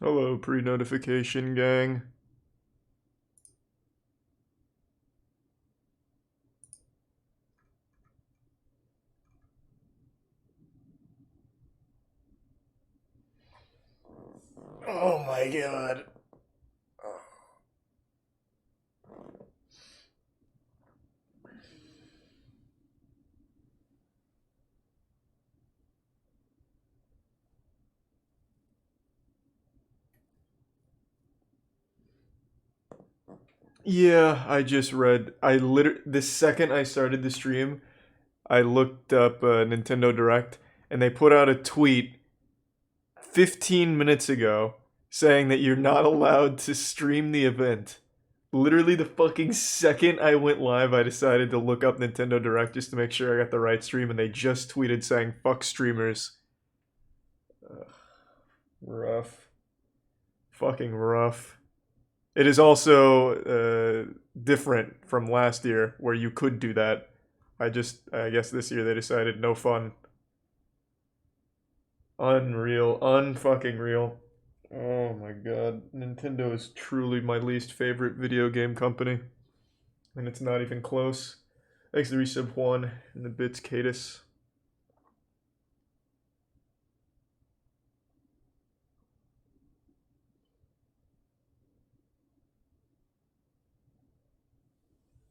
Hello, pre-notification gang. Oh my god. Yeah, I just read. The second I started the stream, I looked up Nintendo Direct, and they put out a tweet 15 minutes ago saying that you're not allowed to stream the event. Literally, the fucking second I went live, I decided to look up Nintendo Direct just to make sure I got the right stream, and they just tweeted saying, fuck streamers. Ugh, rough. Fucking rough. It is also different from last year where you could do that. I guess this year they decided no fun. Unreal. Unfucking real. Oh my god. Nintendo is truly my least favorite video game company. And it's not even close. Thanks to Resub Juan and the bits Cadis.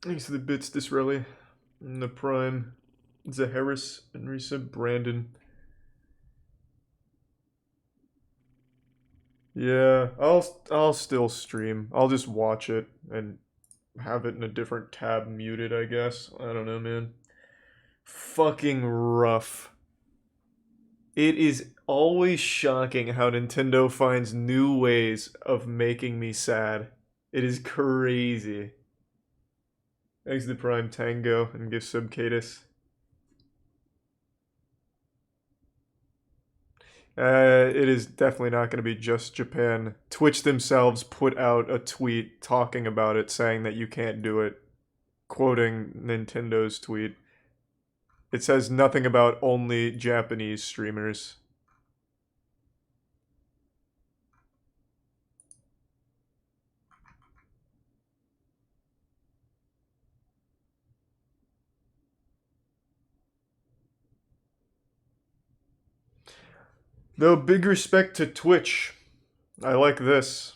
Thanks to the bits Disraeli and the Prime. Zaharis and Resub Brandon. Yeah, I'll still stream. I'll just watch it and have it in a different tab muted, I guess. I don't know, man. Fucking rough. It is always shocking how Nintendo finds new ways of making me sad. It is crazy. Thanks to Prime Tango and give sub Cadis. It is definitely not going to be just Japan. Twitch themselves put out a tweet talking about it, saying that you can't do it, quoting Nintendo's tweet. It says nothing about only Japanese streamers. Though big respect to Twitch. I like this.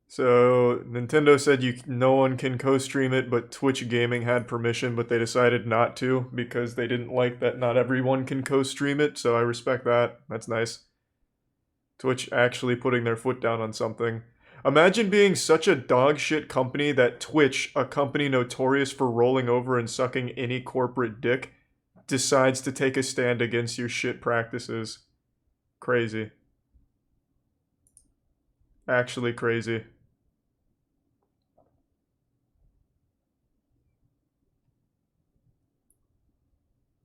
So Nintendo said no one can co-stream it, but Twitch Gaming had permission, but they decided not to because they didn't like that not everyone can co-stream it. So I respect that. That's nice. Twitch actually putting their foot down on something. Imagine being such a dog shit company that Twitch, a company notorious for rolling over and sucking any corporate dick, decides to take a stand against your shit practices. Crazy. Actually crazy.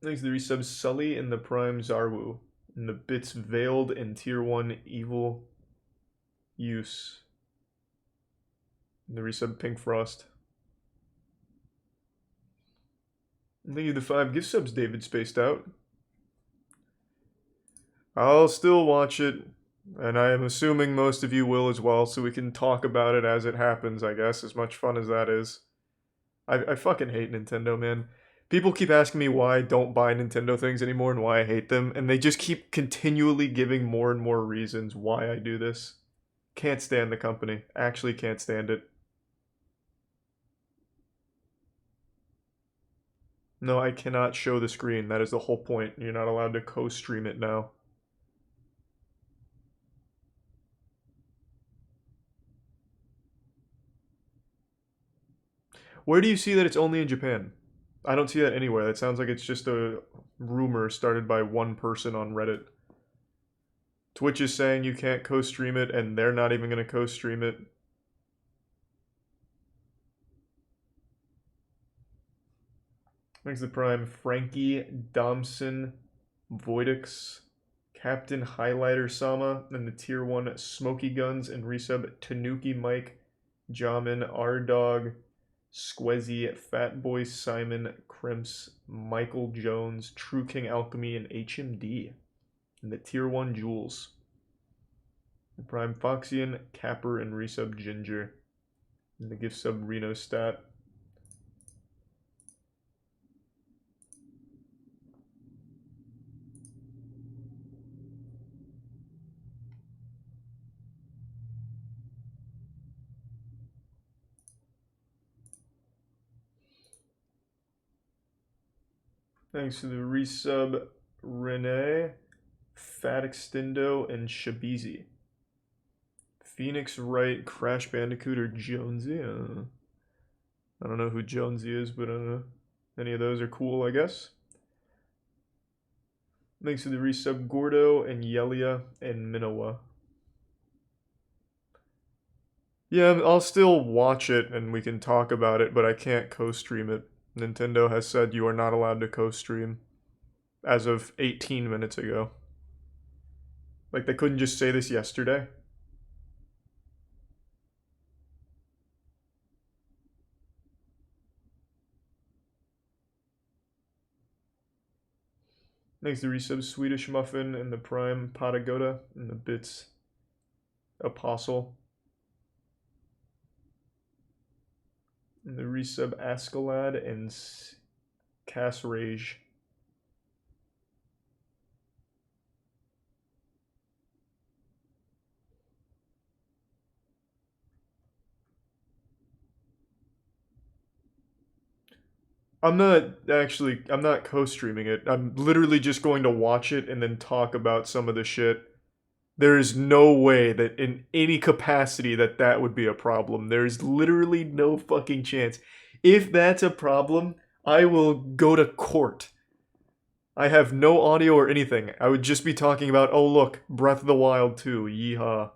Thanks to the resubs Sully and the Prime Zarwu. And the bits Veiled and Tier 1 Evil Use. And the resub Pink Frost. And thank you to the 5 gift subs David Spaced Out. I'll still watch it. And I am assuming most of you will as well, so we can talk about it as it happens, I guess, as much fun as that is. I fucking hate Nintendo, man. People keep asking me why I don't buy Nintendo things anymore and why I hate them, and they just keep continually giving more and more reasons why I do this. Can't stand the company. Actually can't stand it. No, I cannot show the screen. That is the whole point. You're not allowed to co-stream it now. Where do you see that it's only in Japan? I don't see that anywhere. That sounds like it's just a rumor started by one person on Reddit. Twitch is saying you can't co-stream it, and they're not even going to co-stream it. Thanks to Prime. Frankie, Domson, Voidix, Captain Highlighter Sama, and the Tier 1 Smoky Guns and resub Tanuki Mike, Jamin, R-Dog, Squezzy, Fatboy Simon, Crimps, Michael Jones, True King Alchemy, and HMD. And the tier 1 Jules. The Prime Foxian, Capper, and resub Ginger. And the gift sub Reno Stat. Thanks to the resub Renee, Fat Extendo, and Shabizi. Phoenix Wright, Crash Bandicoot, or Jonesy. I don't know who Jonesy is, but any of those are cool, I guess. Thanks to the resub Gordo and Yelia and Minowa. Yeah, I'll still watch it and we can talk about it, but I can't co-stream it. Nintendo has said you are not allowed to co-stream as of 18 minutes ago. Like, they couldn't just say this yesterday. Thanks to resub Swedish Muffin and the Prime Patagoda and the Bits Apostle. And the resub Ascalad and Cass Rage. I'm not co-streaming it. I'm literally just going to watch it and then talk about some of the shit. There is no way that in any capacity that would be a problem. There's literally no fucking chance. If that's a problem, I will go to court. I have no audio or anything. I would just be talking about, oh look, Breath of the Wild 2, yeehaw.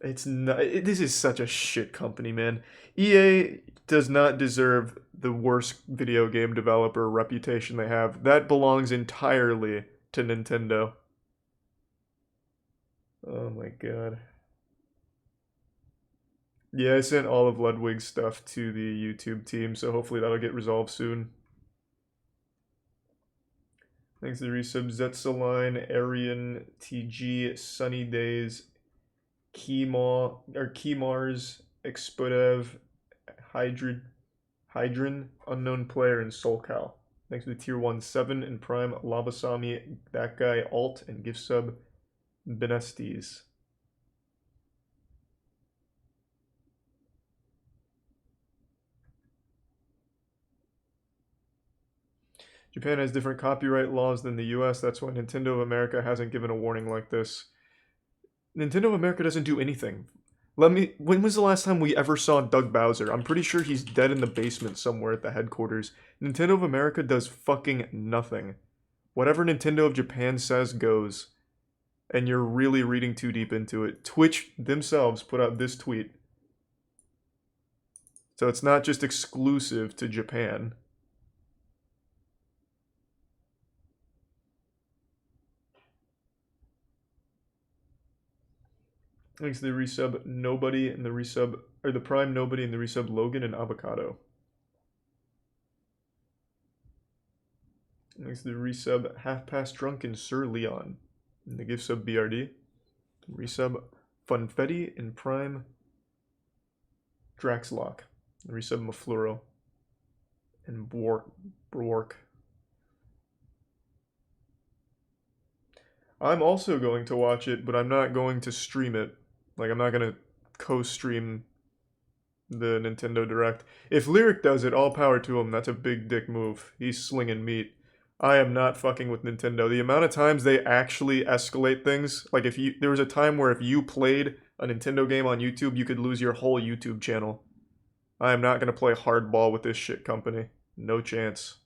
It's not. This is such a shit company, man. EA does not deserve the worst video game developer reputation they have. That belongs entirely to Nintendo. Oh my god. Yeah, I sent all of Ludwig's stuff to the YouTube team, so hopefully that'll get resolved soon. Thanks to the resub Zetsaline, Arian, TG, Sunny Days, Keymars, Expodev, Hydrin, Unknown Player, and Soulcal. Thanks to the tier 1 7 and Prime, Labasami, That Guy, Alt, and gift sub Benestes. Japan has different copyright laws than the US. That's why Nintendo of America hasn't given a warning like this. Nintendo of America doesn't do anything. When was the last time we ever saw Doug Bowser? I'm pretty sure he's dead in the basement somewhere at the headquarters. Nintendo of America does fucking nothing. Whatever Nintendo of Japan says goes. And you're really reading too deep into it. Twitch themselves put out this tweet. So it's not just exclusive to Japan. Thanks to the resub Nobody and the resub, or the Prime Nobody and the resub Logan and Avocado. Thanks to the resub Half Past Drunk and Sir Leon. And the gift sub BRD. Resub Funfetti and Prime Draxlock. The resub Mafluro. And Bork. I'm also going to watch it, but I'm not going to stream it. Like, I'm not going to co-stream the Nintendo Direct. If Lyric does it, all power to him. That's a big dick move. He's slinging meat. I am not fucking with Nintendo. The amount of times they actually escalate things, like there was a time where if you played a Nintendo game on YouTube, you could lose your whole YouTube channel. I am not going to play hardball with this shit company. No chance.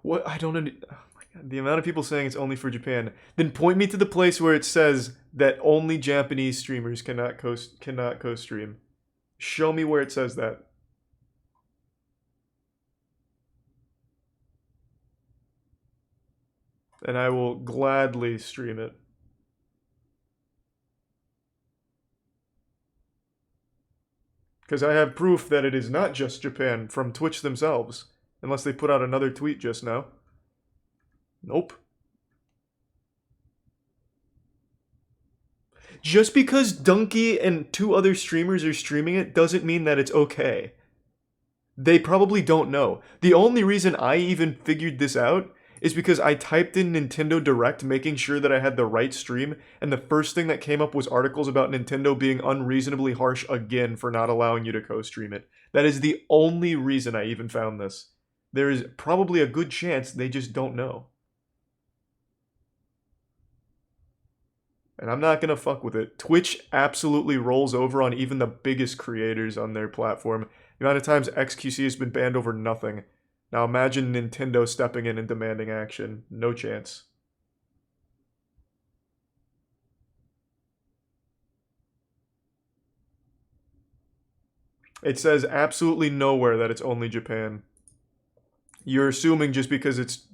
What? I don't. Oh my The amount of people saying it's only for Japan. Then point me to the place where it says that only Japanese streamers cannot co-stream. Show me where it says that. And I will gladly stream it. Because I have proof that it is not just Japan from Twitch themselves. Unless they put out another tweet just now. Nope. Just because Donkey and 2 other streamers are streaming it doesn't mean that it's okay. They probably don't know. The only reason I even figured this out is because I typed in Nintendo Direct making sure that I had the right stream, and the first thing that came up was articles about Nintendo being unreasonably harsh again for not allowing you to co-stream it. That is the only reason I even found this. There is probably a good chance they just don't know. And I'm not gonna fuck with it. Twitch absolutely rolls over on even the biggest creators on their platform. The amount of times XQC has been banned over nothing. Now imagine Nintendo stepping in and demanding action. No chance. It says absolutely nowhere that it's only Japan. You're assuming just because it's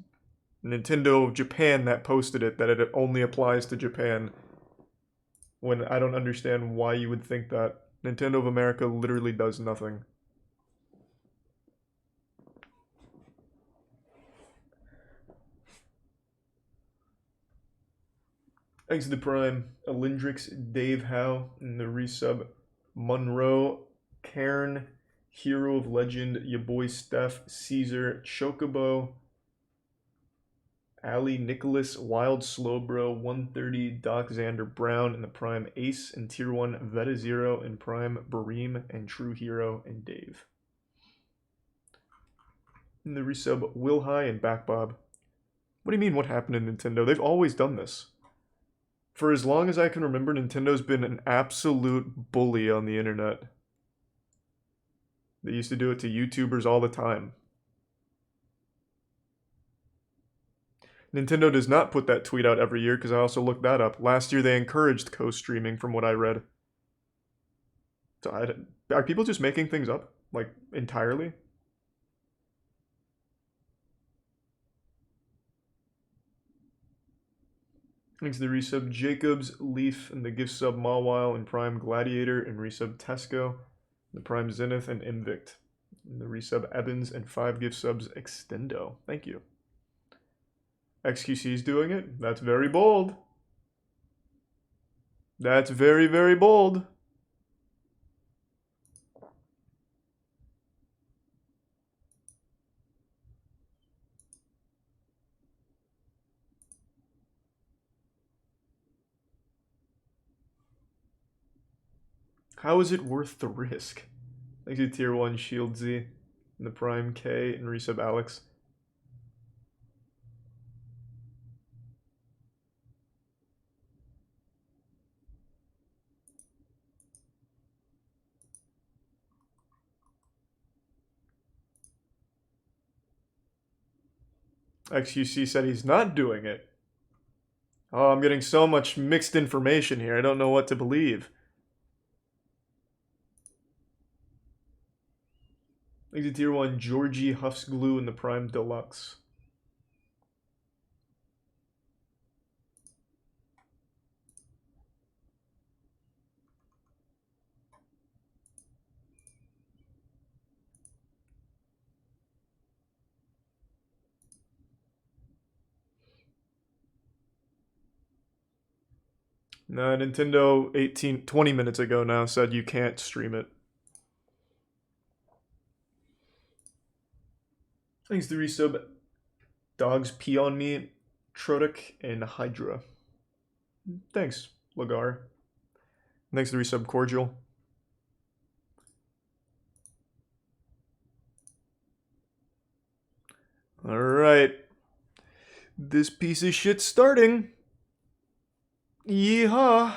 Nintendo Japan that posted it, that it only applies to Japan. When I don't understand why you would think that. Nintendo of America literally does nothing. Thanks to the Prime, Alindrix, Dave Howe, and the resub, Monroe, Cairn, Hero of Legend, your boy Steph, Caesar, Chocobo, Ali, Nicholas, Wild Slowbro, 130, Doc Xander Brown, and the Prime Ace, and Tier 1, Veta Zero, and Prime Bareem, and True Hero, and Dave. And the resub, Will High, and Backbob. What do you mean, what happened in Nintendo? They've always done this. For as long as I can remember, Nintendo's been an absolute bully on the internet. They used to do it to YouTubers all the time. Nintendo does not put that tweet out every year because I also looked that up. Last year they encouraged co-streaming from what I read. So are people just making things up? Like, entirely? Thanks to the resub Jacobs, Leaf, and the gift sub Mawile, and Prime Gladiator, and resub Tesco, the Prime Zenith, and Invicт. And the resub Evans, and 5 gift subs Extendo. Thank you. XQC's doing it. That's very bold. That's very, very bold. How is it worth the risk? Thanks to Tier 1 Shield Z, and the Prime K, and resub Alex. XQC said he's not doing it. Oh, I'm getting so much mixed information here. I don't know what to believe. Thanks to Tier 1 Georgie Huff's Glue and the Prime Deluxe. No, Nintendo 20 minutes ago now said you can't stream it. Thanks to resub Dogs Pee on Me, Trotic, and Hydra. Thanks, Lagar. Thanks to resub Cordial. Alright. This piece of shit's starting. Yeehaw.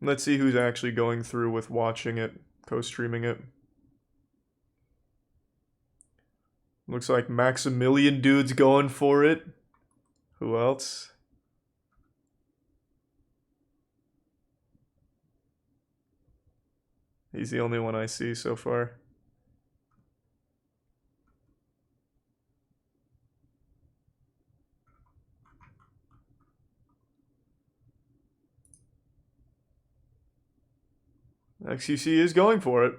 Let's see who's actually going through with watching it, co-streaming it. Looks like Maximilian dude's going for it. Who else? He's the only one I see so far. XQC is going for it.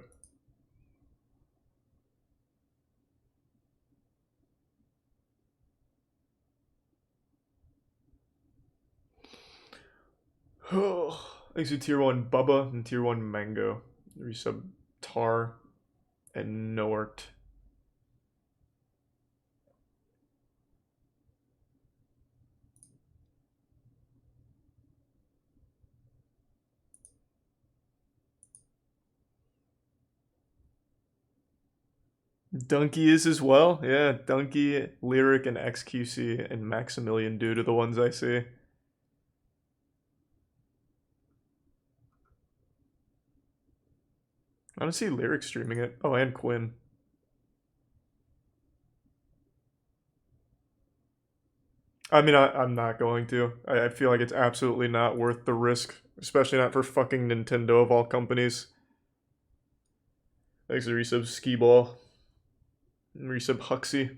Thanks to Tier 1 Bubba and Tier 1 Mango. Resub Tar and Noart. Donkey is as well. Yeah, Donkey, Lyric, and XQC and Maximilian Dude are the ones I see. I don't see Lyric streaming it. Oh, and Quinn. I mean, I'm not going to. I feel like it's absolutely not worth the risk. Especially not for fucking Nintendo of all companies. Thanks to resub Skee-Ball. And resub Huxley.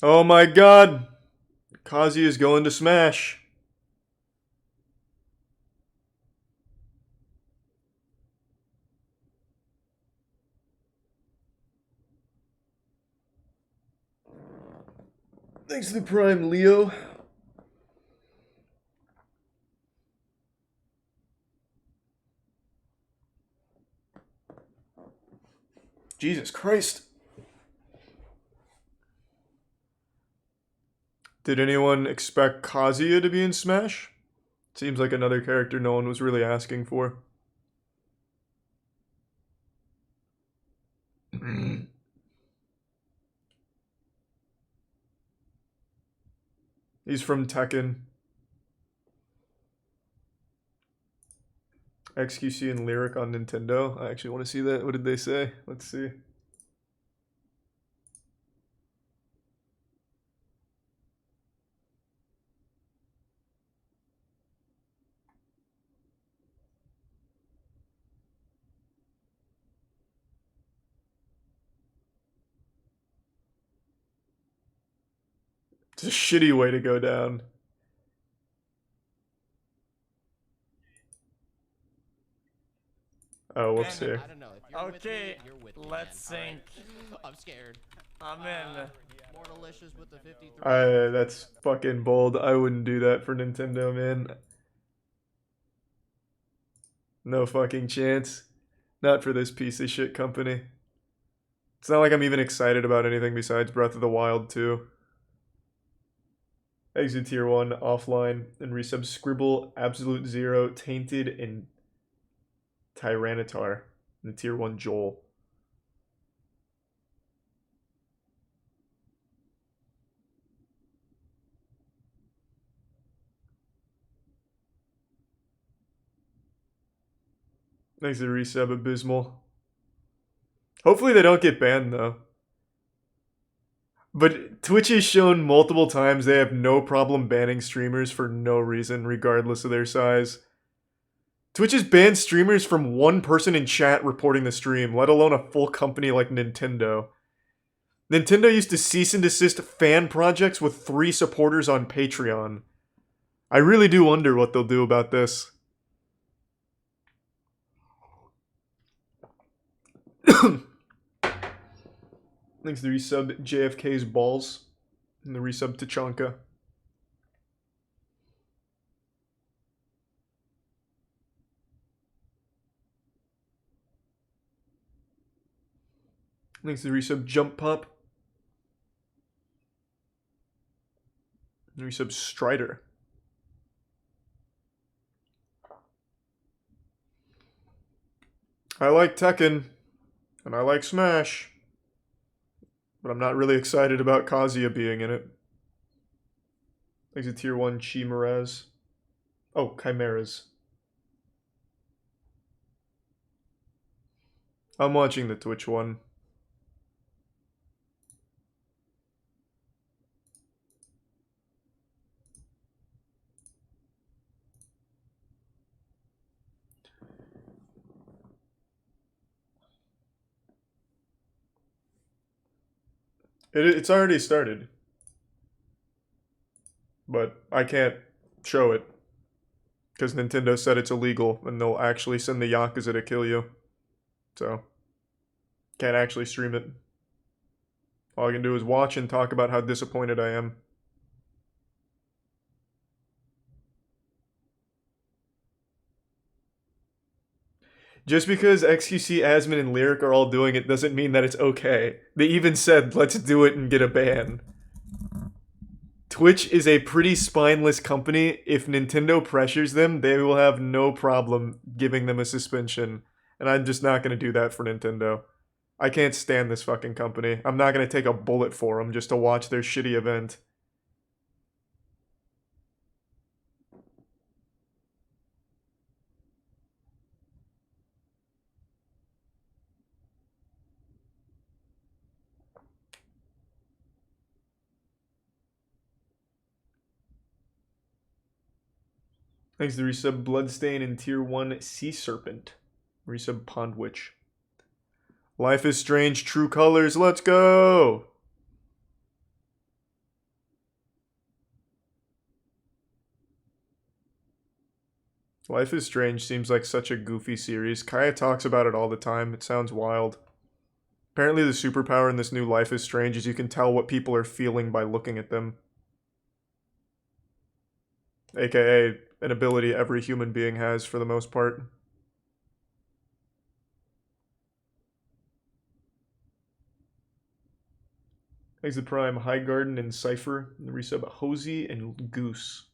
Oh my god! Kazi is going to Smash. Thanks to the Prime, Leo. Jesus Christ. Did anyone expect Kazuya to be in Smash? Seems like another character no one was really asking for. He's from Tekken. XQC and Lyric on Nintendo. I actually want to see that. What did they say? Let's see. It's a shitty way to go down. Oh, whoops here. I don't know. If you're Okay, with me, you're with me, let's man. sync. I'm scared. I'm in. More delicious with the 53. That's fucking bold. I wouldn't do that for Nintendo, man. No fucking chance. Not for this piece of shit company. It's not like I'm even excited about anything besides Breath of the Wild 2. Exit Tier 1, offline, and resub Scribble, Absolute Zero, Tainted, and Tyranitar. And Tier 1 Joel. Thanks to resub Abysmal. Hopefully they don't get banned though. But Twitch has shown multiple times they have no problem banning streamers for no reason, regardless of their size. Twitch has banned streamers from one person in chat reporting the stream, let alone a full company like Nintendo. Nintendo used to cease and desist fan projects with 3 supporters on Patreon. I really do wonder what they'll do about this. Thanks to the resub JFK's balls and the resub Tachanka. Thanks to the resub Jump Pop. And the resub Strider. I like Tekken, and I like Smash. But I'm not really excited about Kazuya being in it. Thanks to tier 1 Chimeras. Oh, Chimeras. I'm watching the Twitch one. It's already started. But I can't show it. Because Nintendo said it's illegal and they'll actually send the Yakuza to kill you. So, can't actually stream it. All I can do is watch and talk about how disappointed I am. Just because XQC, Asmon, and Lyric are all doing it doesn't mean that it's okay. They even said, let's do it and get a ban. Twitch is a pretty spineless company. If Nintendo pressures them, they will have no problem giving them a suspension. And I'm just not going to do that for Nintendo. I can't stand this fucking company. I'm not going to take a bullet for them just to watch their shitty event. Thanks to resub Bloodstain and tier 1 Sea Serpent. Resub Pond Witch. Life is Strange, True Colors, let's go! Life is Strange seems like such a goofy series. Kaya talks about it all the time. It sounds wild. Apparently the superpower in this new Life is Strange is you can tell what people are feeling by looking at them. AKA an ability every human being has for the most part. Exit Prime, High Garden, and Cypher. And the resub Hosey and Goose.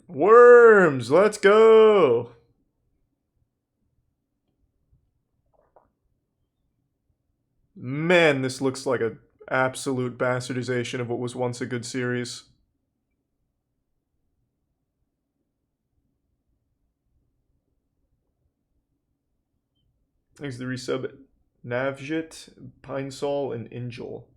Worms, let's go! Man, this looks like an absolute bastardization of what was once a good series. Thanks to the resub Navjit, Pinesol, and Angel.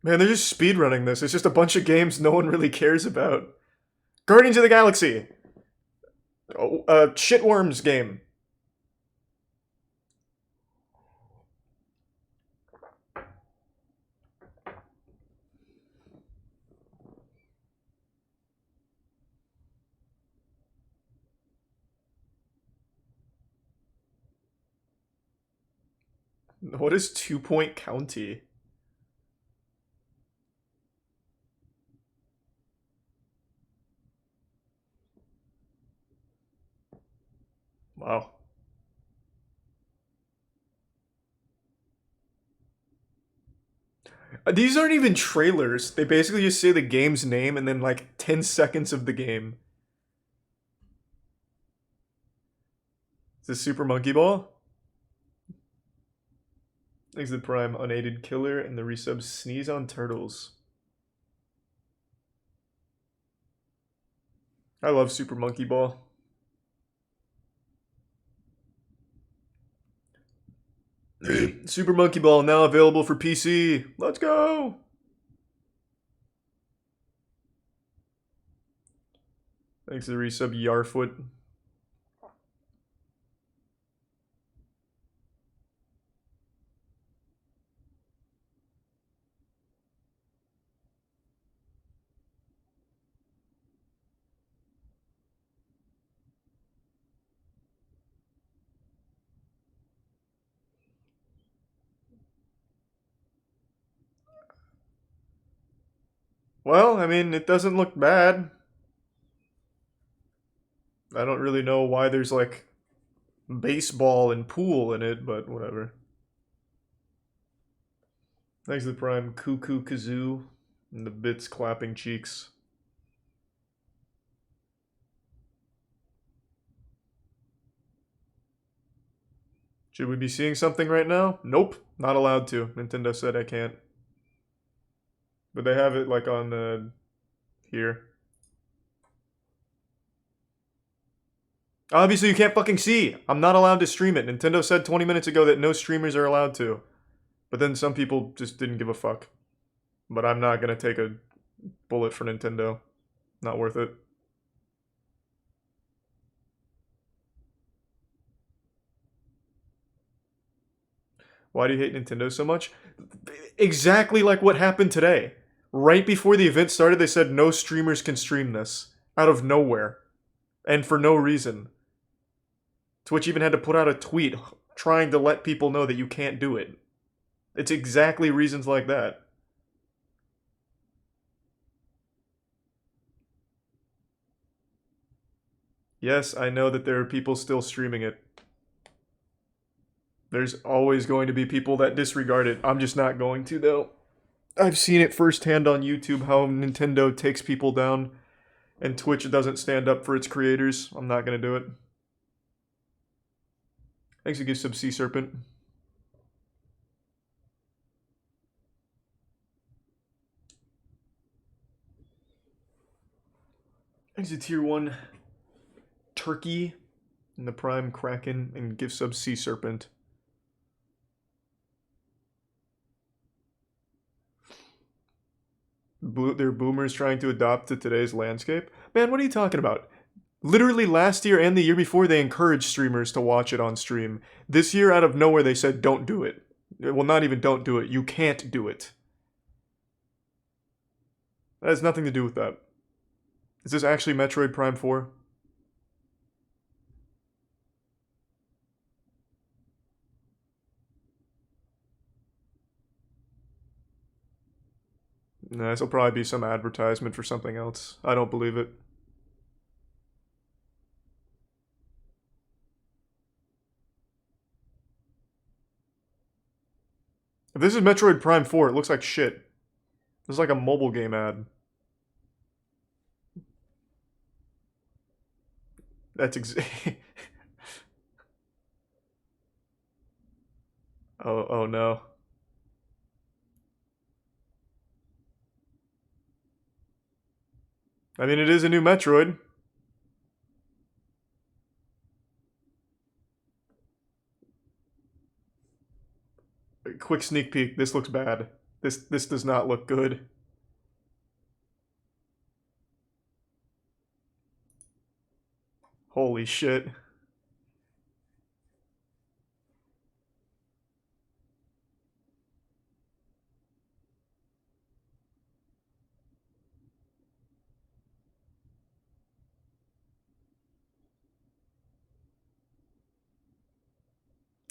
Man, they're just speedrunning this. It's just a bunch of games no one really cares about. Guardians of the Galaxy! Oh, Shitworms game. What is 2 Point County? Wow. These aren't even trailers. They basically just say the game's name and then like 10 seconds of the game. Is this Super Monkey Ball? Thanks to the Prime, Unaided Killer, and the resub Sneeze on Turtles. I love Super Monkey Ball. Super Monkey Ball now available for PC. Let's go! Thanks to the resub Yarfoot. Well, I mean, it doesn't look bad. I don't really know why there's like baseball and pool in it, but whatever. Thanks to the Prime Cuckoo Kazoo and the bits clapping cheeks. Should we be seeing something right now? Nope, not allowed to. Nintendo said I can't. But they have it like on the here. Obviously you can't fucking see. I'm not allowed to stream it. Nintendo said 20 minutes ago that no streamers are allowed to. But then some people just didn't give a fuck. But I'm not gonna take a bullet for Nintendo. Not worth it. Why do you hate Nintendo so much? Exactly like what happened today. Right before the event started, they said no streamers can stream this. Out of nowhere. And for no reason. Twitch even had to put out a tweet trying to let people know that you can't do it. It's exactly reasons like that. Yes, I know that there are people still streaming it. There's always going to be people that disregard it. I'm just not going to, though. I've seen it firsthand on YouTube how Nintendo takes people down and Twitch doesn't stand up for its creators. I'm not going to do it. Thanks to give sub Sea Serpent. Thanks to Tier 1 Turkey and the Prime Kraken and give sub Sea Serpent. They're boomers trying to adopt to today's landscape? Man, what are you talking about? Literally last year and the year before, they encouraged streamers to watch it on stream. This year, out of nowhere, they said, don't do it. Well, not even don't do it. You can't do it. That has nothing to do with that. Is this actually Metroid Prime 4? Nah, this will probably be some advertisement for something else. I don't believe it. If this is Metroid Prime 4, it looks like shit. This is like a mobile game ad. That's oh no. I mean, it is a new Metroid. Quick sneak peek. This looks bad. This does not look good. Holy shit.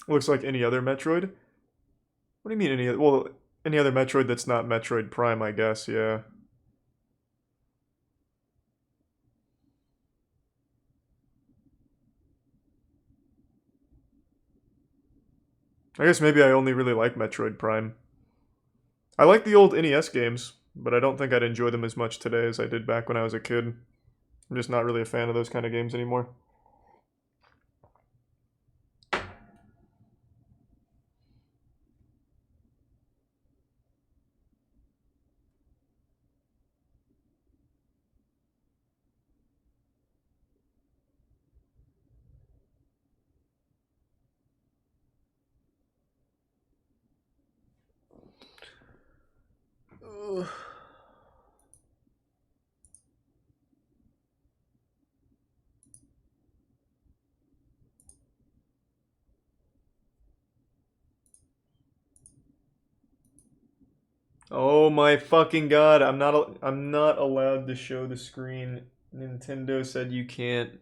Looks like any other Metroid. What do you mean any other? Well, any other Metroid that's not Metroid Prime, I guess, yeah. I guess maybe I only really like Metroid Prime. I like the old NES games, but I don't think I'd enjoy them as much today as I did back when I was a kid. I'm just not really a fan of those kind of games anymore. Ugh. Oh my fucking god, I'm not allowed to show the screen. Nintendo said you can't.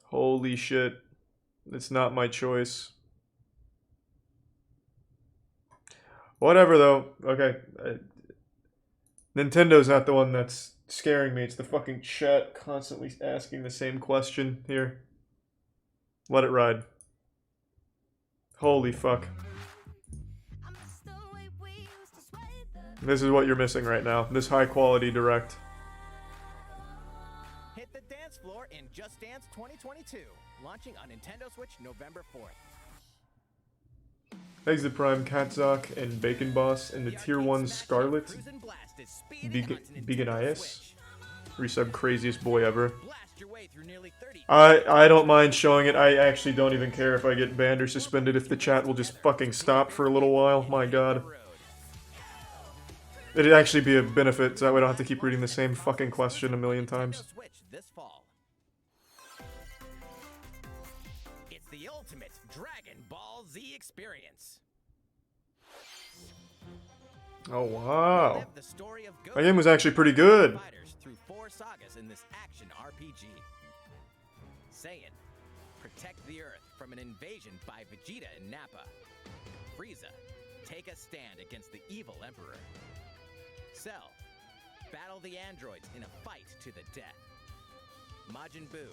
Holy shit. It's not my choice. Whatever though. Okay. Nintendo's not the one that's scaring me. It's the fucking chat constantly asking the same question. Here. Let it ride. Holy fuck. This is what you're missing right now. This high quality direct. Hit the dance floor in Just Dance 2022, launching on Nintendo Switch November 4th. Thanks to Prime Katzok and Bacon Boss and the Tier 1 Scarlet Beganias. Resub craziest boy ever. I don't mind showing it. I actually don't even care if I get banned or suspended if the chat will just fucking stop for a little while. My god. It'd actually be a benefit, so that way I don't have to keep reading the same fucking question a million times. It's the ultimate Dragon Ball Z experience. Oh wow. That game was actually pretty good. Through 4 sagas in this action RPG. Saiyan, protect the Earth from an invasion by Vegeta and Nappa. Frieza, take a stand against the evil Emperor. Cell, battle the androids in a fight to the death. Majin Buu,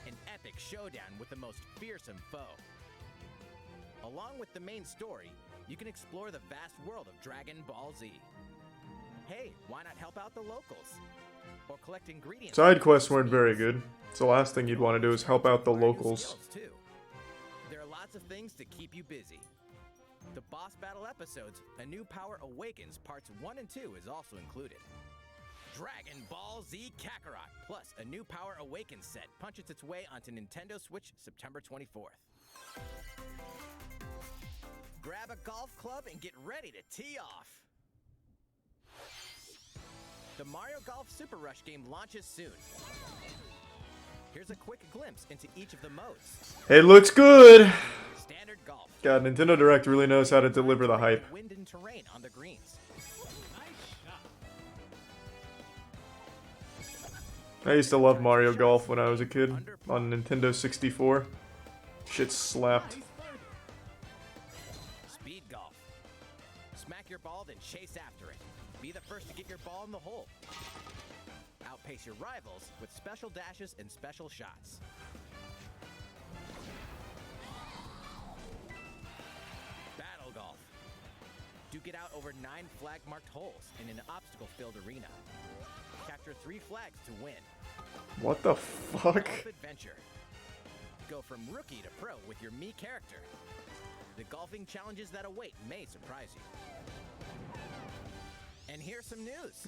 an epic showdown with the most fearsome foe. Along with the main story, you can explore the vast world of Dragon Ball Z. Hey, why not help out the locals? Or collect ingredients. Side quests weren't very good. So the last thing you'd want to do is help out the locals. There are lots of things to keep you busy. The boss battle episodes, A New Power Awakens Parts 1 and 2 is also included. Dragon Ball Z Kakarot, plus A New Power Awakens set punches its way onto Nintendo Switch September 24th. Grab a golf club and get ready to tee off. The Mario Golf Super Rush game launches soon. Here's a quick glimpse into each of the modes. It looks good! Standard golf. God, Nintendo Direct really knows how to deliver the hype. Wind and terrain on the greens. I used to love Mario Golf when I was a kid on Nintendo 64. Shit slapped. Speed golf. Smack your ball, then chase after it. Be the first to get your ball in the hole. Outpace your rivals with special dashes and special shots. Battle golf. Duke it out over 9 flag-marked holes in an obstacle-filled arena. Capture 3 flags to win. What the fuck? Golf adventure. Go from rookie to pro with your Mii character. The golfing challenges that await may surprise you. And here's some news.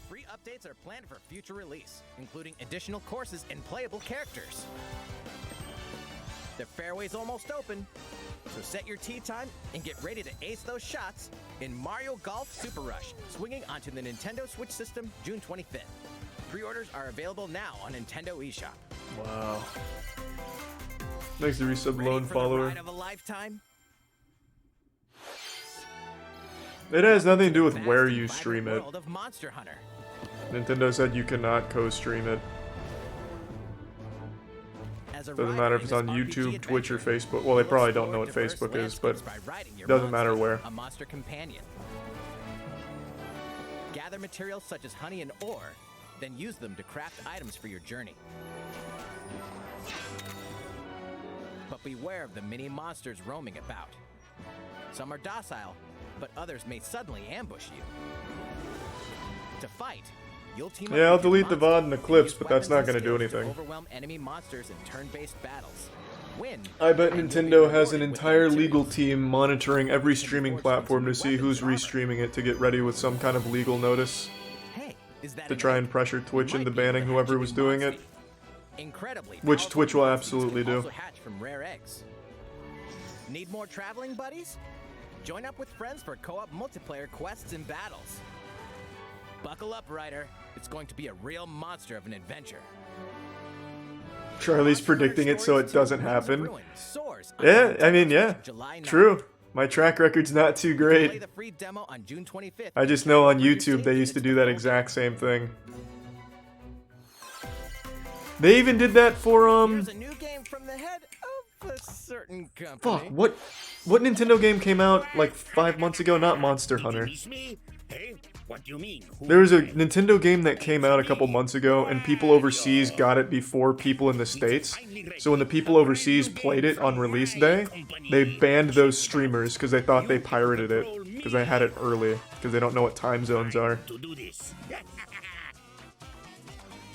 Free updates are planned for future release, including additional courses and playable characters. The fairway's almost open, so set your tee time and get ready to ace those shots in Mario Golf Super Rush, swinging onto the Nintendo Switch system June 25th. Pre-orders are available now on Nintendo eShop. Wow. Thanks to resub lone follower. Ride of a lifetime? It has nothing to do with where you stream it. World of Monster Hunter. Nintendo said you cannot co-stream it. Doesn't matter if it's on YouTube, Twitch, or Facebook. Well, they probably don't know what Facebook is, but it doesn't matter where. A monster companion. Gather materials such as honey and ore, then use them to craft items for your journey. But beware of the many monsters roaming about. Some are docile, but others may suddenly ambush you. To fight, you'll team up. Yeah, I'll with your delete the monster VOD and the clips, use but that's not weapons gonna and do skills to anything. Overwhelm enemy monsters in turn-based battles. Win. I bet and you'll be Nintendo has an rewarded with entire the legal materials. team monitoring every streaming platform to see who's restreaming it to get ready with some kind of legal notice Hey, is that to an try egg? and pressure Twitch Might into be banning the whoever was hatching doing it. monster. Incredibly Which powerful Twitch will monsters absolutely can do. also hatch from rare eggs. Need more traveling buddies? Join up with friends for co-op multiplayer quests and battles. Buckle up, Ryder. It's going to be a real monster of an adventure. Charlie's predicting it so it doesn't Wings of happen. Ruin soars on Yeah, Nintendo I mean, yeah. Switch July 9th. True. My track record's not too Play great. the free demo on June 25th. I just know on For your YouTube they safety, used to it's do the that full exact same thing. They even did that for Here's a new game from the head of a certain company. fuck, what Nintendo game came out like 5 months ago? Not Monster Hunter. Hey, What do you mean? There was a Nintendo game that came out a couple months ago, and people overseas got it before people in the States. So when the people overseas played it on release day, they banned those streamers because they thought they pirated it. Because they had it early. Because they don't know what time zones are.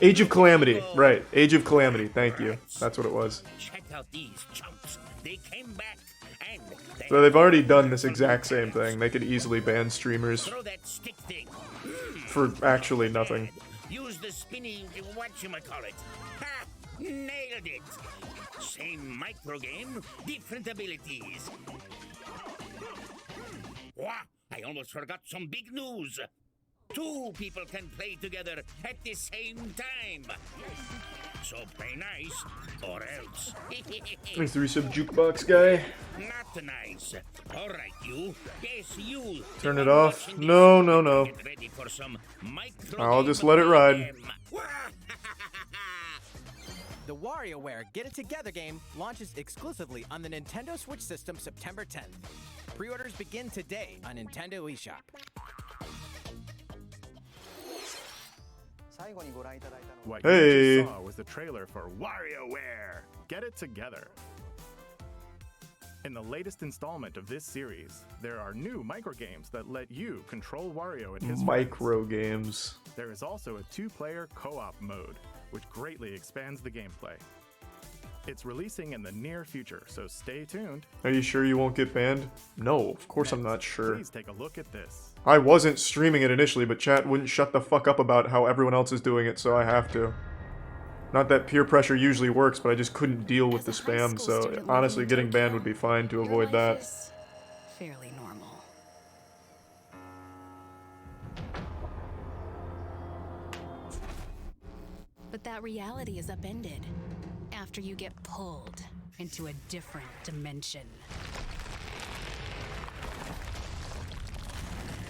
Age of Calamity. Right. Age of Calamity. Thank you. That's what it was. Check out these chumps. They came back and So they've already done this exact same thing. They could easily ban streamers throw that stick thing. for actually nothing. Use the spinny whatchamacallit. Ha! Nailed it! Same micro game, different abilities. Wah! I almost forgot some big news. 2 people can play together at the same time. So play nice, or else. Thanks to resub jukebox guy. Not nice. All right, you. Yes, you. Turn it off. No, no, no. Get ready for some micro I'll game just let it ride. mayhem. The WarioWare Get It Together game launches exclusively on the Nintendo Switch system September 10th. Pre-orders begin today on Nintendo eShop. What Hey. you just saw was the trailer for WarioWare Get It Together. In the latest installment of this series, there are new microgames that let you control Wario and his friends. Micro games. There is also a 2-player co-op mode, which greatly expands the gameplay. It's releasing in the near future, so stay tuned. Are you sure you won't get banned? No, of course I'm Next, not sure. Please take a look at this. I wasn't streaming it initially, but chat wouldn't shut the fuck up about how everyone else is doing it, so I have to. Not that peer pressure usually works, but I just couldn't deal with the As a high spam, school so student honestly living in getting banned Tokyo, would be fine to your avoid life that. is fairly normal. But that reality is upended after you get pulled into a different dimension.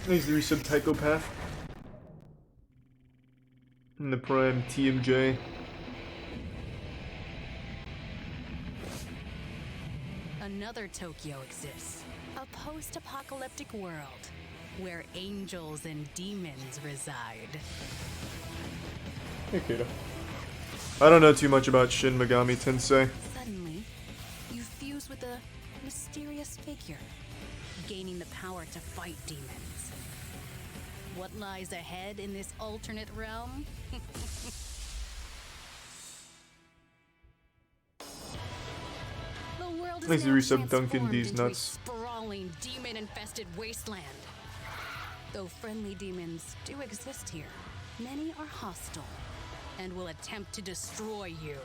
Thanks to resub Tychopath. And the Prime TMJ. Another Tokyo exists, a post-apocalyptic world where angels and demons reside. Hey, Kato. I don't know too much about Shin Megami Tensei. Suddenly, you fuse with a mysterious figure, gaining the power to fight demons. What lies ahead in this alternate realm? The world is Thanks to now resub Duncan transformed D's into a nuts. sprawling, demon-infested wasteland. Though friendly demons do exist here, many are hostile and will attempt to destroy you.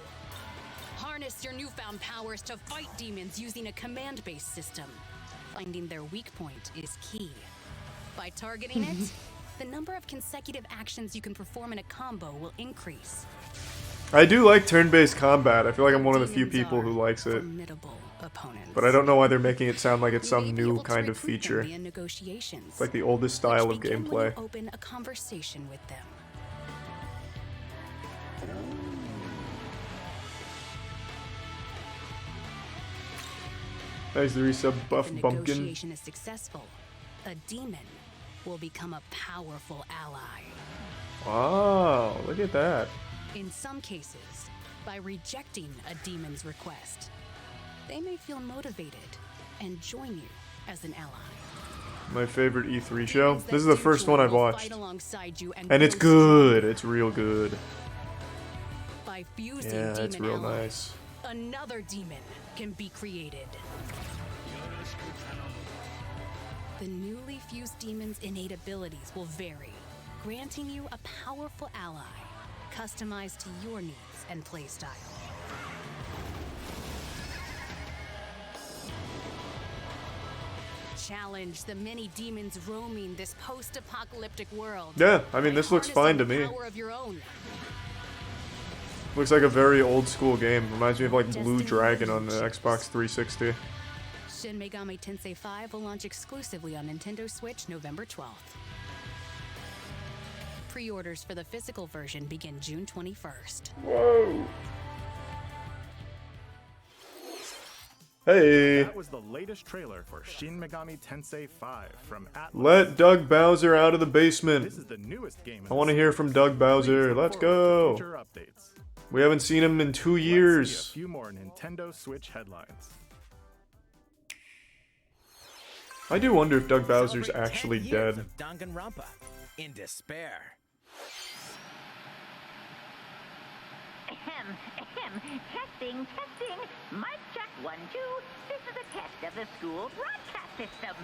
Harness your newfound powers to fight demons using a command-based system. Finding their weak point is key. By targeting it, the number of consecutive actions you can perform in a combo will increase. I do like turn-based combat. I feel like I'm one of the few Demons people who are likes it. formidable opponents. But I don't know why they're making it sound like it's You may some be new able to kind of recruit them feature. via negotiations, It's like the oldest style which of begin when gameplay. you open a conversation with them. Thanks to resub Buff If the Bumpkin. negotiation is successful, a demon will become a powerful ally. Wow, look at that. In some cases, by rejecting a demon's request, they may feel motivated and join you as an ally. My favorite E3 show. Demons that This is the do first join one I've will watched. fight alongside you And it's grow good. stronger. It's real good. By fusing Yeah, demon it's real allies, nice. another demon can be created. The newly fused demon's innate abilities will vary, granting you a powerful ally, customized to your needs and playstyle. Challenge the many demons roaming this post-apocalyptic world. Yeah, I mean, and this looks harness fine a to me. power of your own. Looks like a very old school game. Reminds me of like Blue Destiny Dragon on the Relationships. Xbox 360. Shin Megami Tensei 5 will launch exclusively on Nintendo Switch November 12th. Pre-orders for the physical version begin June 21st. Whoa! Hey, That was the latest trailer for Shin Megami Tensei 5 from Atlas. let Doug Bowser out of the basement. This is the newest game. I want to hear from Doug Bowser. Let's go. Updates. We haven't seen him in 2 Let's see years. a few more Nintendo Switch headlines. I do wonder if Doug Bowser's Celebrate 10 actually years dead. of Danganronpa in despair. Testing. Mic check 1, 2. This is a test of the school broadcast system.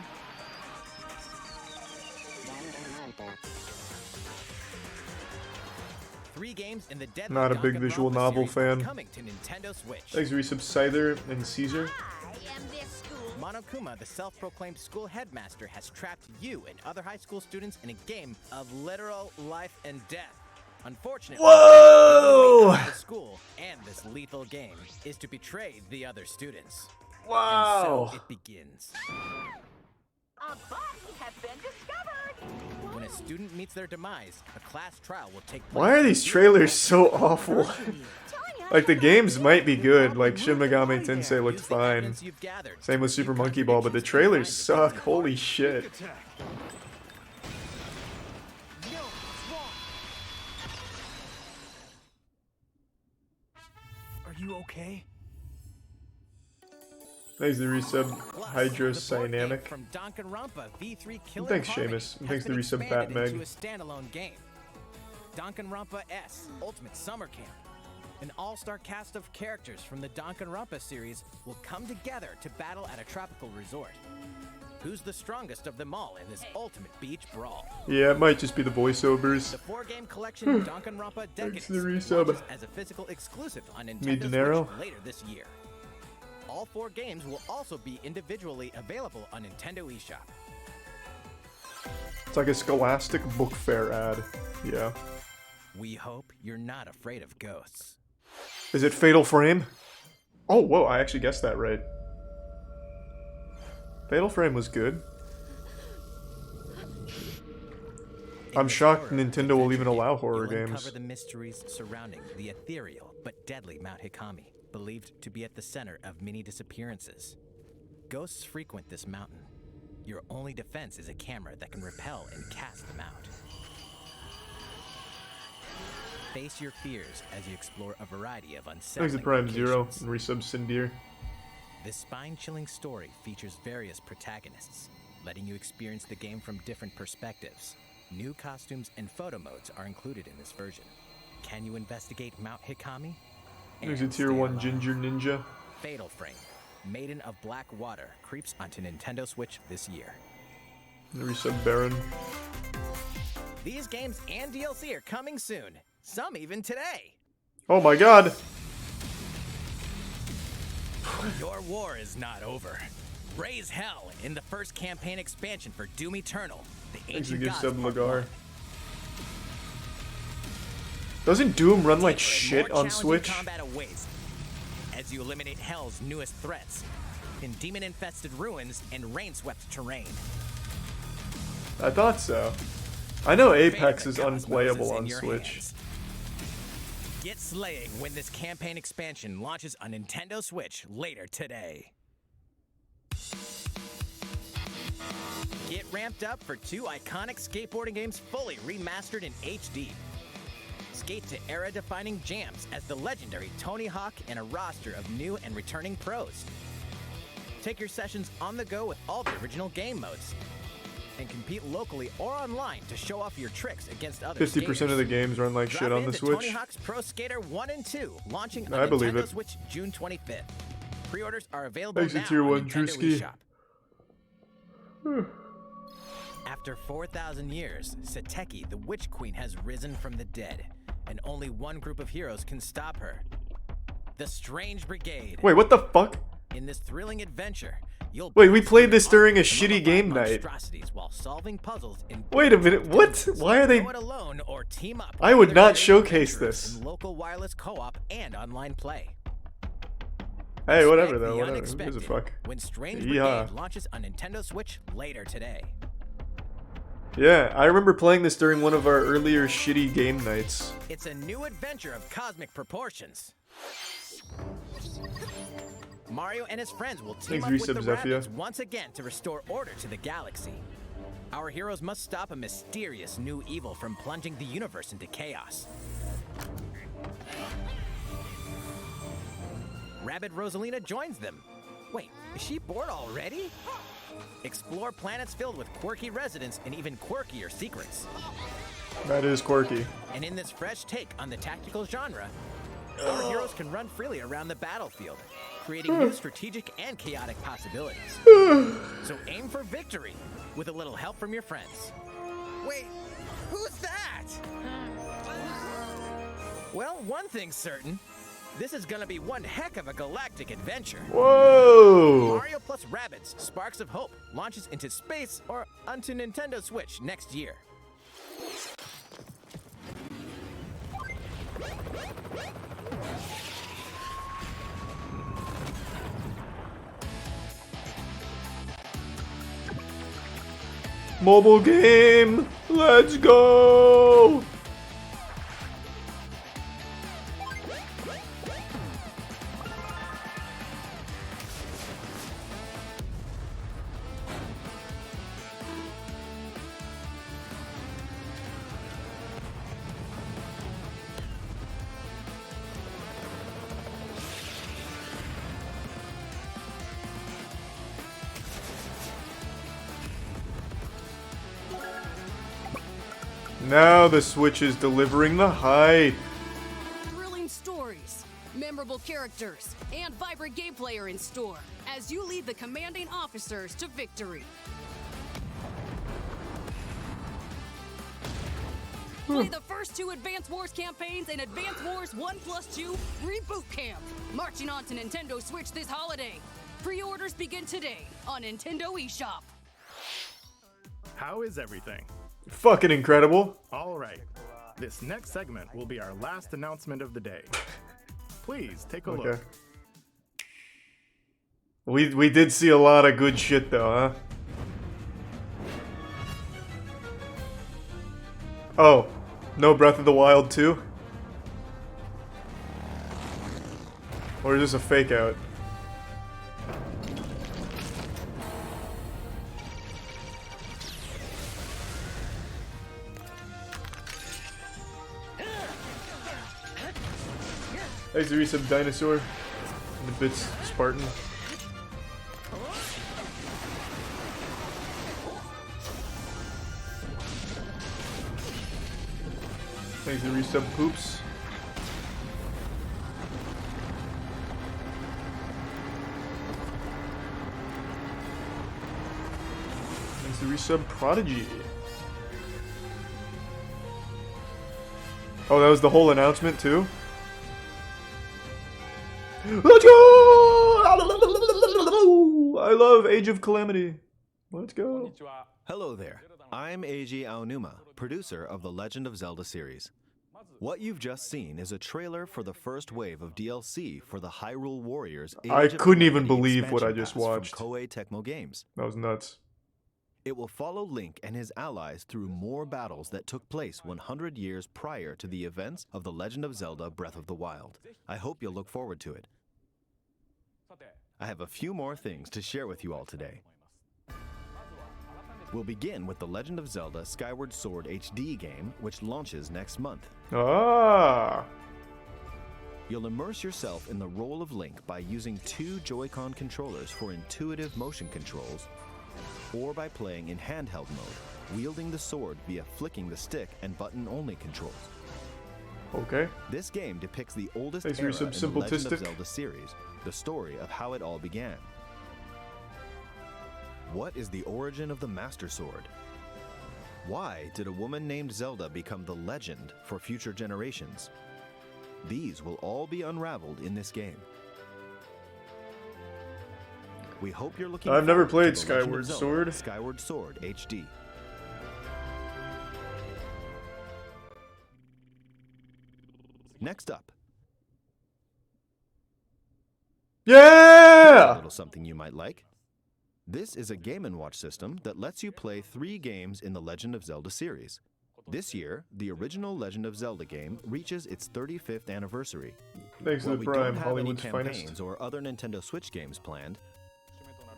Three games in the deadly Not a big visual Danganronpa novel series are fan. coming to Nintendo Switch. Thanks, Resub Scyther and Caesar. I am this school. Monokuma, the self-proclaimed school headmaster, has trapped you and other high school students in a game of literal life and death. Unfortunately, Whoa! the way out of the school and this lethal game is to betray the other students. Wow. And so it begins. A body has been discovered. When a student meets their demise, a class trial will take place. Why are these trailers so awful? Like, the games might be good, like Shin Megami Tensei looked Use the fine. evidence you've gathered Same with to Super refute Monkey Ball, but the trailers contradictions behind suck. the Holy claim. shit. Are you okay? Thanks, the resub Plus, Hydros the board game Dynamic. from Danganronpa V3 Killer Thanks, Harmony Seamus. And has thanks to been the resub expanded Batmeg. into a standalone game. Danganronpa S Ultimate Summer Camp. An all-star cast of characters from the Danganronpa series will come together to battle at a tropical resort. Who's the strongest of them all in this ultimate beach brawl? Yeah, it might just be the voiceovers. The 4-game collection Danganronpa Thanks Decadence to the resub. launches as a physical exclusive on Me Nintendo dinero. Switch later this year. All 4 games will also be individually available on Nintendo eShop. It's like a Scholastic book fair ad. Yeah. We hope you're not afraid of ghosts. Is it Fatal Frame? Oh, whoa, I actually guessed that right. Fatal Frame was good. I'm shocked Nintendo will even allow horror You'll games. uncover the mysteries surrounding the ethereal but deadly Mount Hikami, believed to be at the center of many disappearances. Ghosts frequent this mountain. Your only defense is a camera that can repel and cast them out. Face your fears as you explore a variety of unsettling Thanks to Prime Zero locations. and resub Sindir. This spine-chilling story features various protagonists, letting you experience the game from different perspectives. New costumes and photo modes are included in this version. Can you investigate Mount Hikami? There's a And tier stay 1 alive. Ginger Ninja. Fatal Frame, Maiden of Black Water, creeps onto Nintendo Switch this year. And resub Baron. These games and DLC are coming soon. Some even today. Oh my god! Your war is not over. Raise hell in the first campaign expansion for Doom Eternal. The Thanks to Ancient give Gods sub Part Lagar. 1. Doesn't Doom run like Take away shit more on challenging Switch? Combat awaits as you eliminate Hell's newest threats in demon-infested ruins and rain-swept terrain. I thought so. I know Apex Fate is of the Cosmos unplayable is in on your Switch. hands. Get slaying when this campaign expansion launches on Nintendo Switch later today. Get ramped up for 2 iconic skateboarding games fully remastered in HD. Skate to era-defining jams as the legendary Tony Hawk and a roster of new and returning pros. Take your sessions on the go with all the original game modes. And compete locally or online to show off your tricks against other 50% of the games run like shit on the Tony Switch. Hawk's Pro Skater 1 and 2, launching on I believe Nintendo it. Switch June 25th. Pre-orders are available Thanks to now Tier on 1 Nintendo Drewski. eShop. After 4,000 years, Sateki, the Witch Queen, has risen from the dead, and only one group of heroes can stop her. The Strange Brigade. Wait, what the fuck? In this thrilling adventure, you'll Wait, we blast played through this during a some of shitty the game wild night. monstrosities while solving puzzles in Wait a minute, what? Why are they... Go it alone or team up. I with would other not various showcase adventurers this. in local wireless co-op and online play. Hey, whatever Expect though, the whatever. Who gives a unexpected fuck? when Strange Yeehaw. Brigade launches on Nintendo Switch later today. Yeah, I remember playing this during one of our earlier shitty game nights. It's a new adventure of cosmic proportions. Mario and his friends will team Thanks, up with the Resub Zephyr. Rabbids once again to restore order to the galaxy. Our heroes must stop a mysterious new evil from plunging the universe into chaos. Rabbid Rosalina joins them. Wait, is she bored already? Explore planets filled with quirky residents and even quirkier secrets. That is quirky. And in this fresh take on the tactical genre, our heroes can run freely around the battlefield, creating new strategic and chaotic possibilities. So aim for victory with a little help from your friends. Wait, who's that? Well, one thing's certain. This is gonna be one heck of a galactic adventure. Whoa! Mario plus Rabbids Sparks of Hope launches into space or onto Nintendo Switch next year. Mobile game! Let's go! Now the Switch is delivering the hype. Thrilling stories, memorable characters, and vibrant gameplay are in store as you lead the commanding officers to victory. Play the first 2 Advance Wars campaigns in Advance Wars 1+2 Reboot Camp, marching on to Nintendo Switch this holiday. Pre-orders begin today on Nintendo eShop. How is everything? Fucking incredible. All right. This next segment will be our last announcement of the day. Please take a look. We did see a lot of good shit though, huh? Oh, no Breath of the Wild 2? Or is this a fake out? Thanks to Resub Dinosaur and the Bits Spartan. Thanks to Resub Poops. Thanks to Resub Prodigy. Oh, that was the whole announcement too? Let's go! I love Age of Calamity. Let's go. Hello there. I'm Eiji Aonuma, producer of the Legend of Zelda series. What you've just seen is a trailer for the first wave of DLC for the Hyrule Warriors Age I of couldn't even Calamity believe what I expansion just pass from watched. Koei Tecmo Games. That was nuts. It will follow Link and his allies through more battles that took place 100 years prior to the events of The Legend of Zelda Breath of the Wild. I hope you'll look forward to it. I have a few more things to share with you all today. We'll begin with The Legend of Zelda Skyward Sword HD game, which launches next month. Ah. You'll immerse yourself in the role of Link by using 2 Joy-Con controllers for intuitive motion controls, or by playing in handheld mode, wielding the sword via flicking the stick and button-only controls. Okay. This game depicts the oldest Thanks era for in some the Legend of simplistic. Zelda series, the story of how it all began. What is the origin of the Master Sword? Why did a woman named Zelda become the legend for future generations? These will all be unraveled in this game. We hope you're looking I've never forward played to The Legend of Skyward Zelda Sword. Skyward Sword HD. Next up, a Yeah! little something you might like. This is a Game & Watch system that lets you play 3 games in the Legend of Zelda series. This year, the original Legend of Zelda game reaches its 35th anniversary. Thanks to While the we Prime, don't have any Hollywood's campaigns finest. or other Nintendo Switch games planned,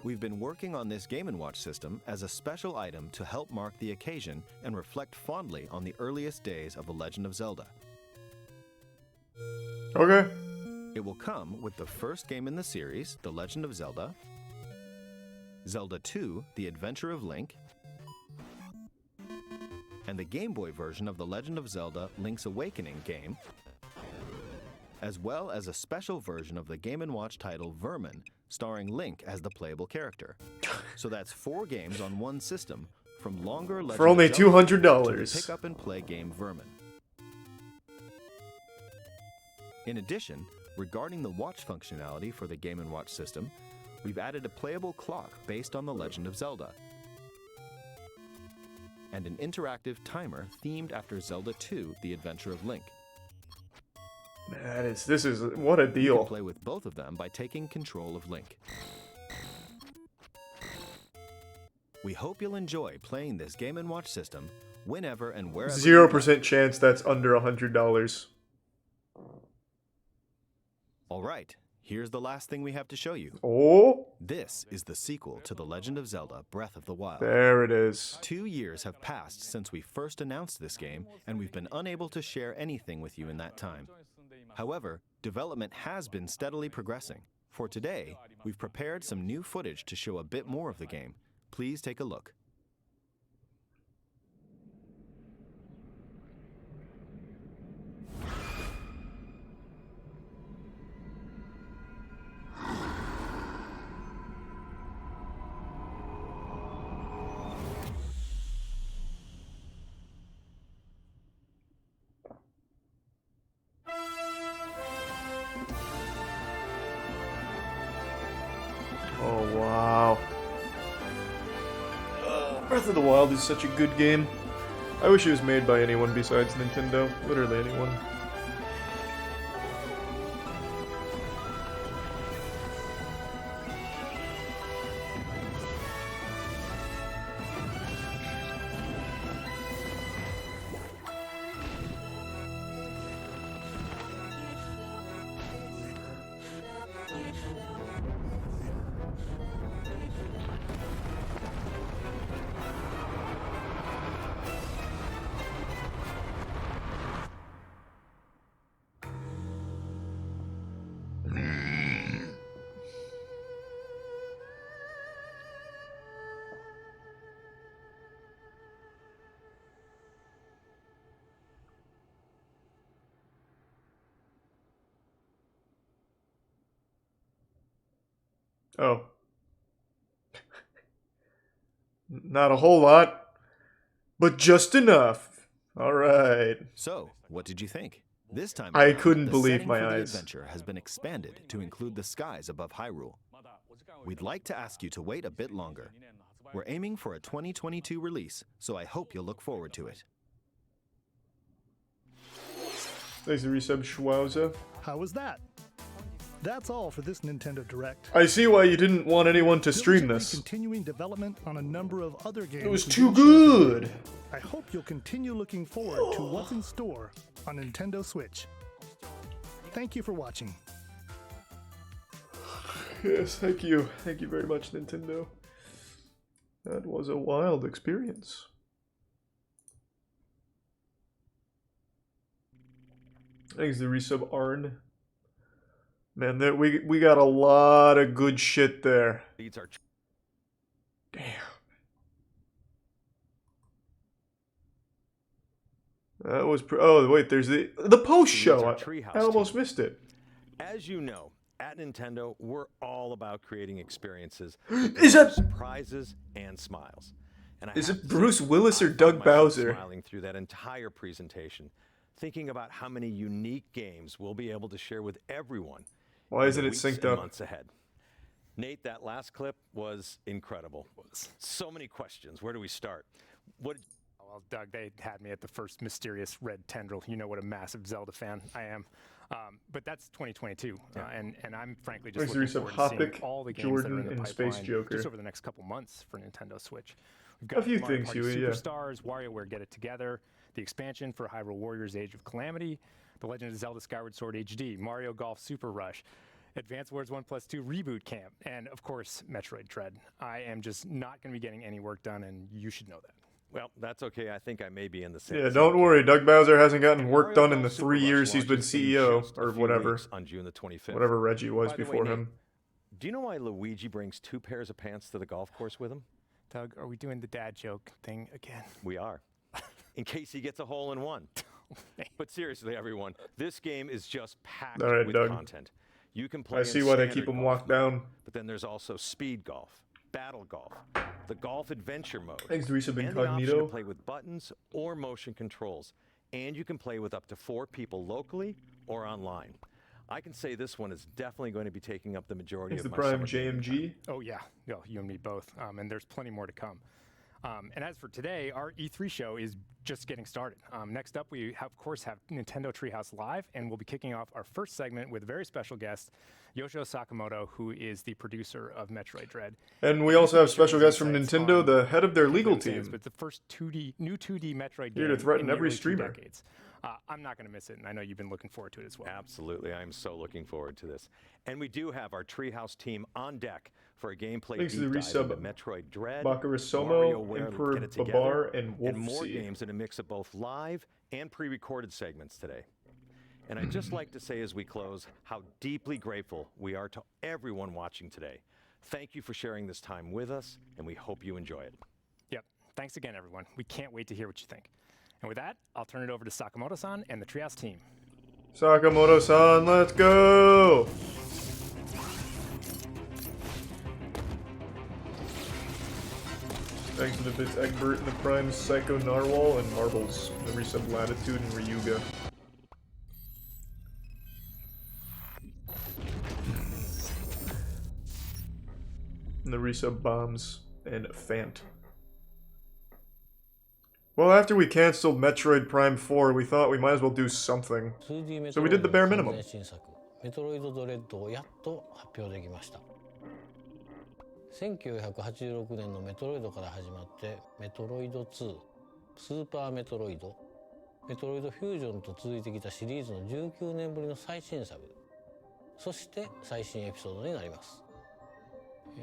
we've been working on this Game & Watch system as a special item to help mark the occasion and reflect fondly on the earliest days of The Legend of Zelda. Okay. It will come with the first game in the series, The Legend of Zelda, Zelda 2, The Adventure of Link, and the Game Boy version of The Legend of Zelda Link's Awakening game, as well as a special version of the Game & Watch title Vermin, starring Link as the playable character. So that's 4 games on one system, from longer Legend For only of Zelda to the $200. pick up and play game Vermin. In addition, regarding the watch functionality for the Game & Watch system, we've added a playable clock based on The Legend of Zelda, and an interactive timer themed after Zelda 2, The Adventure of Link. This is what a You can deal. play with both of them by taking control of Link. We hope you'll enjoy playing this Game & Watch system whenever and wherever. 0% chance that's under $100. All right, here's the last thing we have to show you. Oh, This is the sequel to The Legend of Zelda Breath of the Wild. there it is. 2 years have passed since we first announced this game, and we've been unable to share anything with you in that time. However, development has been steadily progressing. For today, we've prepared some new footage to show a bit more of the game. Please take a look. Oh, wow. Breath of the Wild is such a good game. I wish it was made by anyone besides Nintendo. Literally anyone. Oh. Not a whole lot, but just enough. Alright. So, what did you think? This time I around, couldn't the believe setting my for the eyes. adventure has been expanded to include the skies above Hyrule. We'd like to ask you to wait a bit longer. We're aiming for a 2022 release, so I hope you'll look forward to it. Thanks to resub Schwauza. How was that? That's all for this Nintendo Direct. I see why you didn't want anyone to stream Diligently this. continuing development on a number of other games. It was has too been shown. good. I hope you'll continue looking forward to what's in store on Nintendo Switch. Thank you for watching. Yes, thank you. Thank you very much, Nintendo. That was a wild experience. Thanks to resub Arn. Man, we got a lot of good shit there. Damn. That was oh wait, there's the post show. I almost missed it. As you know, at Nintendo, we're all about creating experiences. Is that surprises and smiles? And is it Bruce Willis or Doug Bowser? Smiling through that entire presentation, thinking about how many unique games we'll be able to share with everyone. Why isn't it weeks synced and up? Months ahead. Nate, that last clip was incredible. So many questions. Where do we start? What? Well, Doug, they had me at the first mysterious red tendril. You know what a massive Zelda fan I am. But that's 2022, and I'm frankly just looking forward to seeing all the games that are in the pipeline just over the next couple months for Nintendo Switch. We've got A few Mario things, Party Huey, yeah. Superstars, WarioWare Get It Together, the expansion for Hyrule Warriors Age of Calamity, The Legend of Zelda Skyward Sword HD, Mario Golf Super Rush, Advance Wars 1+2 Reboot Camp, and of course, Metroid Dread. I am just not going to be getting any work done, and you should know that. Well, that's okay. I think I may be in the same. Yeah, don't worry. Doug Bowser hasn't gotten work done in the Super 3 years Rush he's been launches in CEO, just a or few whatever. weeks on June the 25th. Whatever Reggie was By the way, before Nate, him. Do you know why Luigi brings 2 pairs of pants to the golf course with him? Doug, are we doing the dad joke thing again? We are. In case he gets a hole in one. But seriously, everyone, this game is just packed All right, with Doug. content. You can play I see in why they standard keep him golf locked mode, down. But then there's also speed golf, battle golf, the golf adventure mode, Thanks to Resub and the option to Incognito. play with buttons or motion controls. And you can play with up to 4 people locally or online. I can say this one is definitely going to be taking up the majority Thanks of to my Prime summer gaming time. JMG. Oh, yeah. You and me both. And there's plenty more to come. And as for today, our E3 show is just getting started. Next up, we, of course, have Nintendo Treehouse Live, and we'll be kicking off our first segment with a very special guest, Yoshio Sakamoto, who is the producer of Metroid Dread. And we also have special guests from Nintendo, the head of their legal team. But the first new 2D Metroid Here game to threaten in every nearly 2 streamer. decades. I'm not going to miss it, and I know you've been looking forward to it as well. Absolutely. I'm so looking forward to this. And we do have our Treehouse team on deck for a gameplay Thanks to deep the dive resub, into Metroid Dread, Bakarasomo, WarioWare, Emperor Get It Together, Babar, and and more Wolfsy. games in a mix of both live and pre-recorded segments today. And I'd just like to say as we close how deeply grateful we are to everyone watching today. Thank you for sharing this time with us, and we hope you enjoy it. Yep. Thanks again, everyone. We can't wait to hear what you think. And with that, I'll turn it over to Sakamoto-san and the Treehouse team. Sakamoto-san, let's go! Thanks to the Bits Egbert and the Prime Psycho Narwhal and Marbles, the Resub Latitude and Ryuga. And the Resub Bombs and Fant. Well, after we cancelled Metroid Prime 4, we thought we might as well do something. So we did the bare minimum. メトロイドドレッドをやっと発表できました。1986年のメトロイドから始まってメトロイド2、スーパーメトロイド、メトロイドフュージョンと続いてきたシリーズの19年ぶりの最新作、そして最新エピソードになります。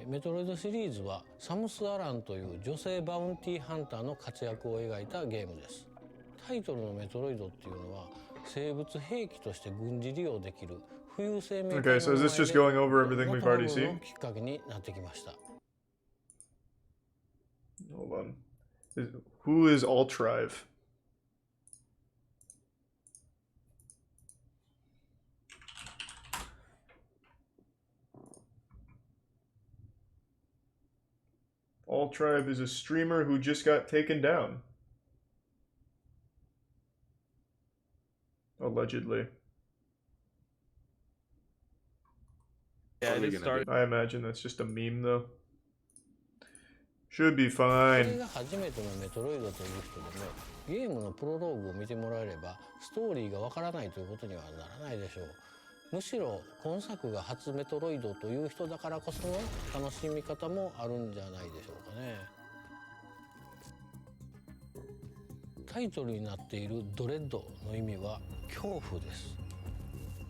メトロイドシリーズはサムス・アランという女性バウンティーハンターの活躍を描いたゲームです。タイトルのメトロイドっていうのは生物兵器として軍事利用できる浮遊生命体 Okay, so is this just going over everything we've already の seen? きっかけになってきました。Hold on. Who is Altrive? Altrive is a streamer who just got taken down. Allegedly. Yeah, it just started. I imagine that's just a meme though. Should be こ fine. れが初めてのメトロイドという人でもゲームのプロローグを見てもらえればストーリーがわからないということにはならないでしょう。むしろ今作が初メトロイドという人だからこその楽しみ方もあるんじゃないでしょうかね。タイトルになっているドレッドの意味は恐怖です。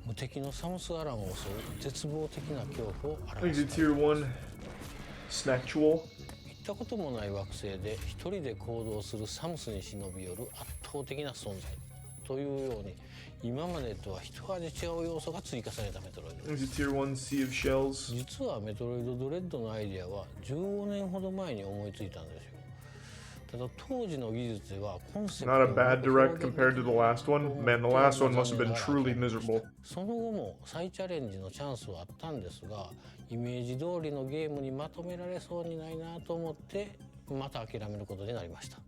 無敵のサムス・アランを襲う絶望的な恐怖を I 表 think す it's tier 1 Snactual. 行ったこともない惑星で一人で行動するサムスに忍び寄る圧倒的な存在というように今までとは一味違う要素が追加されたメトロイド I で think す。 it's tier 1 Sea of Shells. 実はメトロイドドレッドのアイデアは15年ほど前に思いついたんですよ。ただ当時の技術ではコンセプト Not a bad direct compared to the last one. Man, the last one must have been truly miserable. その後も再チャレンジのチャンスはあったんですがイメージ通りのゲームにまとめられそうにないなと思ってまた諦めることになりました。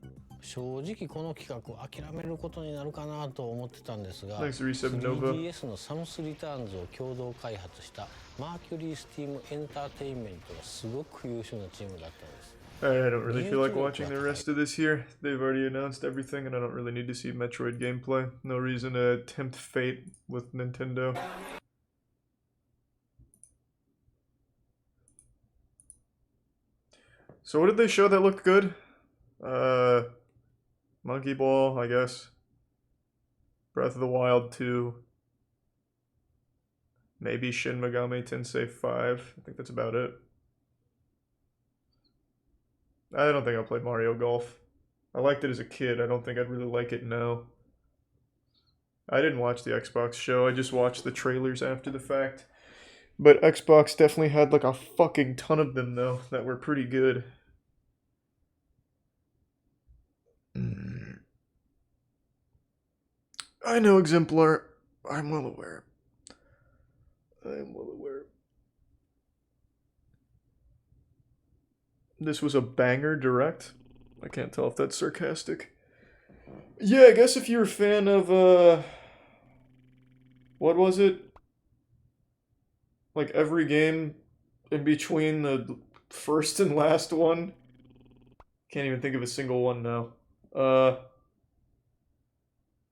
正直この企画を諦めることになるかなと思ってたんですが Thanks, Resub Nova. 3DS のサムスリターンズを共同開発したマーキュリースティームエンターテインメントがすごく優秀なチームだったんです。I don't really feel like watching the rest of this here. They've already announced everything, and I don't really need to see Metroid gameplay. No reason to tempt fate with Nintendo. So what did they show that looked good? Monkey Ball, I guess. Breath of the Wild 2. Maybe Shin Megami Tensei 5. I think that's about it. I don't think I'll play Mario Golf. I liked it as a kid. I don't think I'd really like it now. I didn't watch the Xbox show. I just watched the trailers after the fact. But Xbox definitely had like a fucking ton of them though that were pretty good. I know, Exemplar. I'm well aware. I'm well aware. This was a banger direct. I can't tell if that's sarcastic. Yeah, I guess if you're a fan of, what was it? Like every game in between the first and last one. Can't even think of a single one now.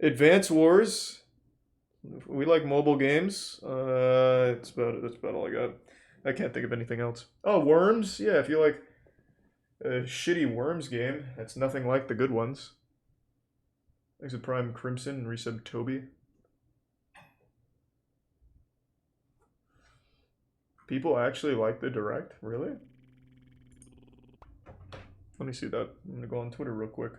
Advance Wars. We like mobile games. That's about all I got. I can't think of anything else. Oh, Worms? Yeah, if you like a shitty Worms game, that's nothing like the good ones. Thanks to Prime Crimson and resub Toby. People actually like the Direct? Really? Let me see that. I'm gonna go on Twitter real quick.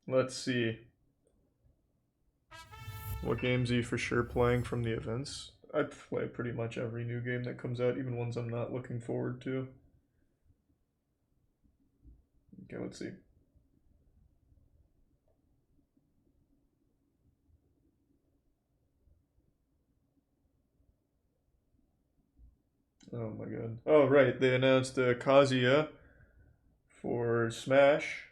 Let's see. What games are you for sure playing from the events? I play pretty much every new game that comes out, even ones I'm not looking forward to. Okay, let's see. Oh my god. Oh right, they announced Kazuya for Smash.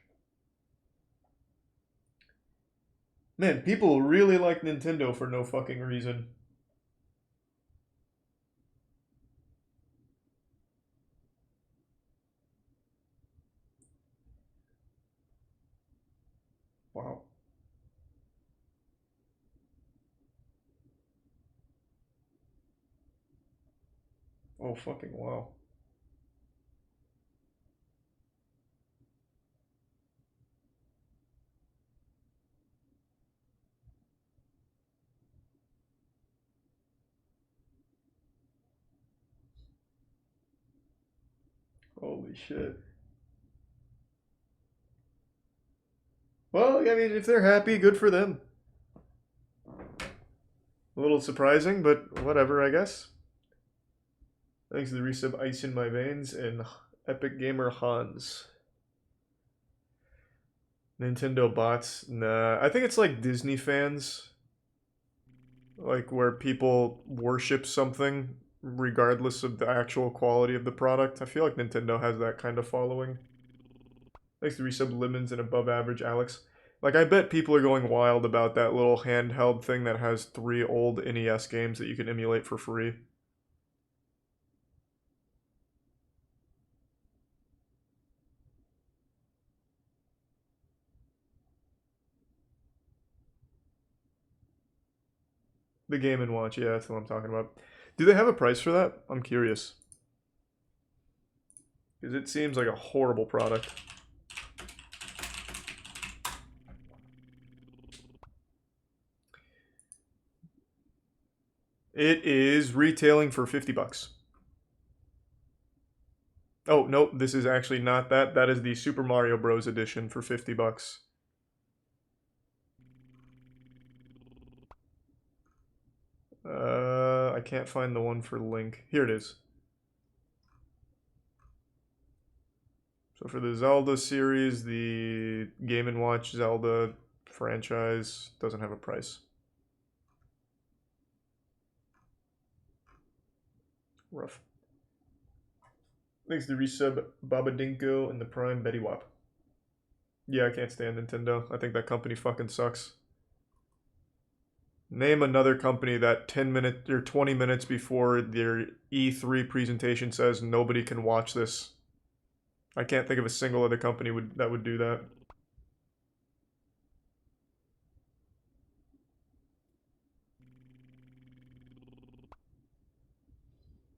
Man, people really like Nintendo for no fucking reason. Wow. Oh fucking wow. Holy shit. Well, I mean, if they're happy, good for them. A little surprising, but whatever, I guess. Thanks to the resub Ice in My Veins and Epic Gamer Hans. Nintendo bots? Nah, I think it's like Disney fans. Like where people worship something regardless of the actual quality of the product. I feel like Nintendo has that kind of following. Thanks to resub Lemons and Above Average Alex. Like, I bet people are going wild about that little handheld thing that has 3 old NES games that you can emulate for free. The Game & Watch, yeah, that's what I'm talking about. Do they have a price for that? I'm curious. Because it seems like a horrible product. It is retailing for $50. Oh, nope, this is actually not that. That is the Super Mario Bros. Edition for $50. I can't find the one for Link. Here it is. So for the Zelda series, the Game & Watch Zelda franchise doesn't have a price. Rough. Thanks to resub Babadinko and the Prime Betty Wap. Yeah, I can't stand Nintendo. I think that company fucking sucks. Name another company that 10 minutes or 20 minutes before their E3 presentation says nobody can watch this. I can't think of a single other company that would do that.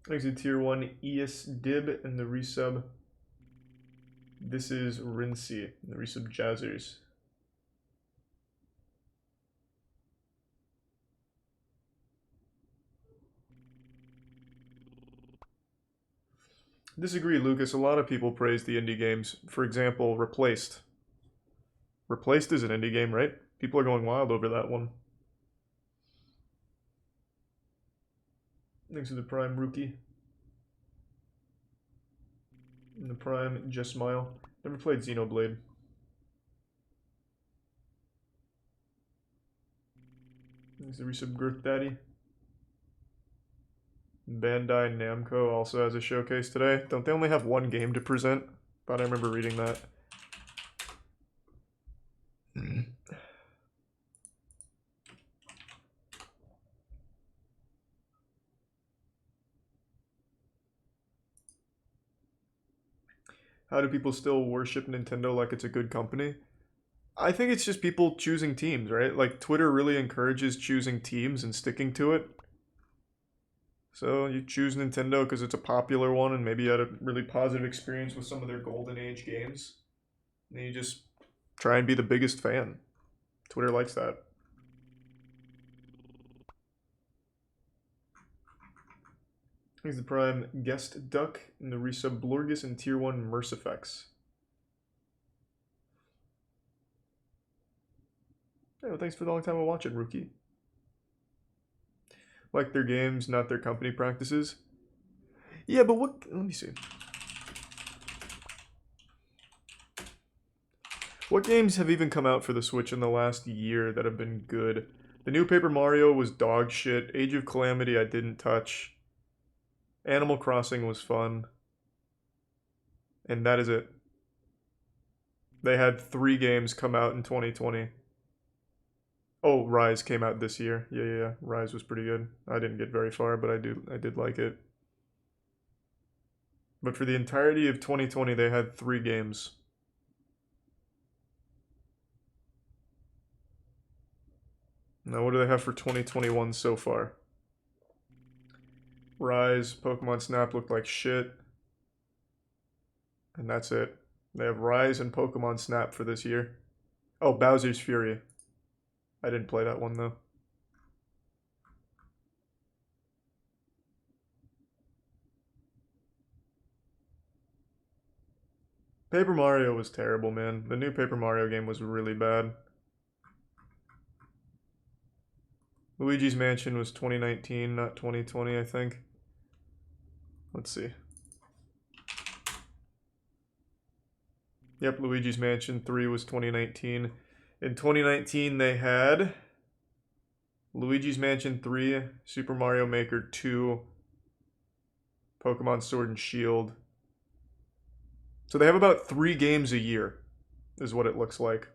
Thanks to Tier 1 ES Dib and the resub This is Rinsey, the resub Jazzers. Disagree, Lucas. A lot of people praise the indie games. For example, Replaced. Replaced is an indie game, right? People are going wild over that one. Thanks to the Prime Rookie. And the Prime Just Smile. Never played Xenoblade. Thanks to the resub Girth Daddy. Bandai Namco also has a showcase today. Don't they only have one game to present? Thought I remember reading that. How do people still worship Nintendo like it's a good company? I think it's just people choosing teams, right? Like, Twitter really encourages choosing teams and sticking to it. So you choose Nintendo because it's a popular one and maybe you had a really positive experience with some of their Golden Age games. And you just try and be the biggest fan. Twitter likes that. Here's the Prime Guest Duck and the resub Blorgus and Tier 1 Mercifex. Hey, well, thanks for the long time of watching, Rookie. Like their games, not their company practices. Yeah, but what... Let me see. What games have even come out for the Switch in the last year that have been good? The new Paper Mario was dog shit. Age of Calamity I didn't touch. Animal Crossing was fun. And that is it. They had 3 games come out in 2020. Oh, Rise came out this year. Yeah. Rise was pretty good. I didn't get very far, but I did like it. But for the entirety of 2020, they had 3 games. Now, what do they have for 2021 so far? Rise, Pokemon Snap looked like shit. And that's it. They have Rise and Pokemon Snap for this year. Oh, Bowser's Fury. I didn't play that one, though. Paper Mario was terrible, man. The new Paper Mario game was really bad. Luigi's Mansion was 2019, not 2020, I think. Let's see. Yep, Luigi's Mansion 3 was 2019. In 2019, they had Luigi's Mansion 3, Super Mario Maker 2, Pokemon Sword and Shield. So they have about 3 games a year, is what it looks like.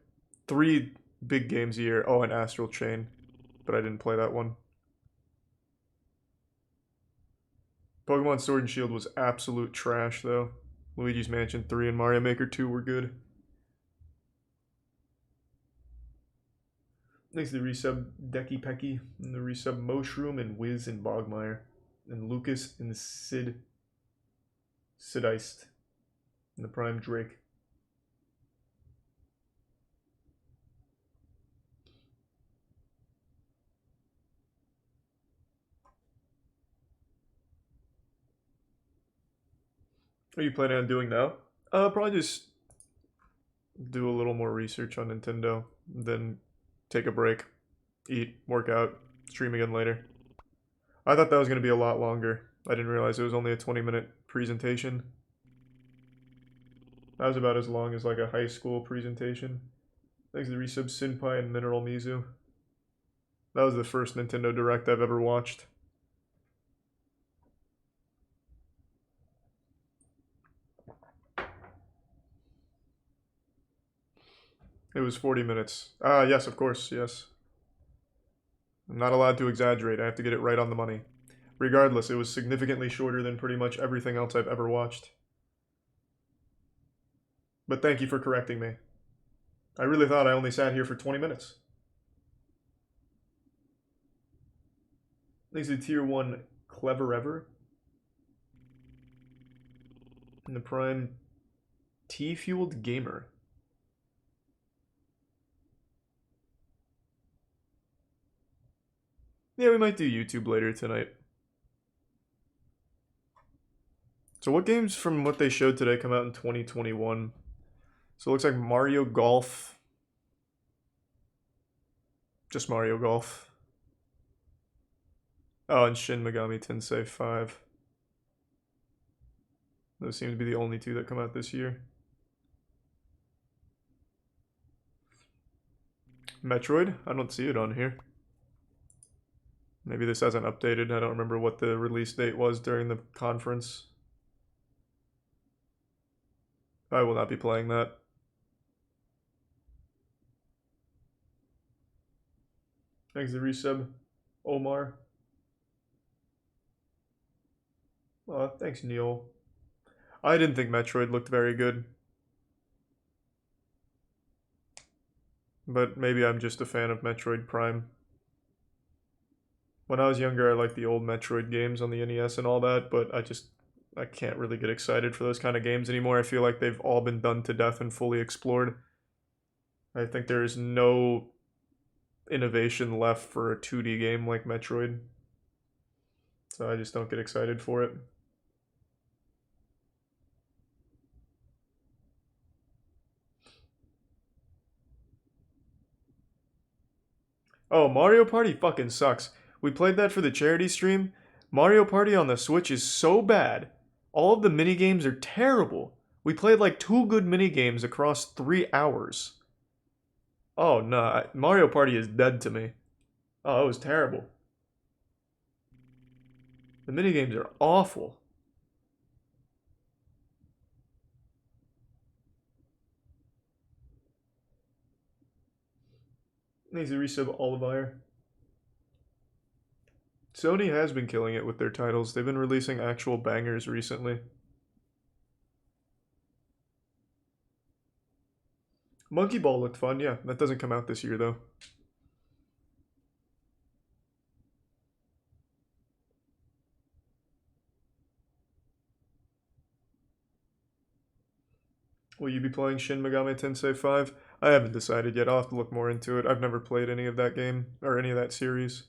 3 big games a year. Oh, and Astral Chain, but I didn't play that one. Pokemon Sword and Shield was absolute trash, though. Luigi's Mansion 3 and Mario Maker 2 were good. Thanks to the resub Decky Pecky, and the resub Moshroom, and Wiz, and Bogmire, and Lucas, and Sideist, and the Prime Drake. What are you planning on doing now? Probably just do a little more research on Nintendo, then take a break, eat, work out, stream again later. I thought that was going to be a lot longer. I didn't realize it was only a 20-minute presentation. That was about as long as like a high school presentation. Thanks to the resub Sinpai and Mineral Mizu. That was the first Nintendo Direct I've ever watched. It was 40 minutes. Ah, yes, of course, yes. I'm not allowed to exaggerate. I have to get it right on the money. Regardless, it was significantly shorter than pretty much everything else I've ever watched. But thank you for correcting me. I really thought I only sat here for 20 minutes. Thanks to Tier 1 Clever Ever. And the Prime Tea-fueled gamer. Yeah, we might do YouTube later tonight. So what games from what they showed today come out in 2021? So it looks like Mario Golf. Just Mario Golf. Oh, and Shin Megami Tensei 5. Those seem to be the only two that come out this year. Metroid? I don't see it on here. Maybe this hasn't updated. I don't remember what the release date was during the conference. I will not be playing that. Thanks to resub, Omar. Thanks, Neil. I didn't think Metroid looked very good. But maybe I'm just a fan of Metroid Prime. When I was younger, I liked the old Metroid games on the NES and all that, but I can't really get excited for those kind of games anymore. I feel like they've all been done to death and fully explored. I think there is no innovation left for a 2D game like Metroid. So I just don't get excited for it. Oh, Mario Party fucking sucks. We played that for the charity stream. Mario Party on the Switch is so bad. All of the minigames are terrible. We played like 2 good minigames across 3 hours. Oh, no. Mario Party is dead to me. Oh, it was terrible. The minigames are awful. Needs to resub Olivire. Sony has been killing it with their titles. They've been releasing actual bangers recently. Monkey Ball looked fun, yeah. That doesn't come out this year, though. Will you be playing Shin Megami Tensei 5? I haven't decided yet. I'll have to look more into it. I've never played any of that game, or any of that series.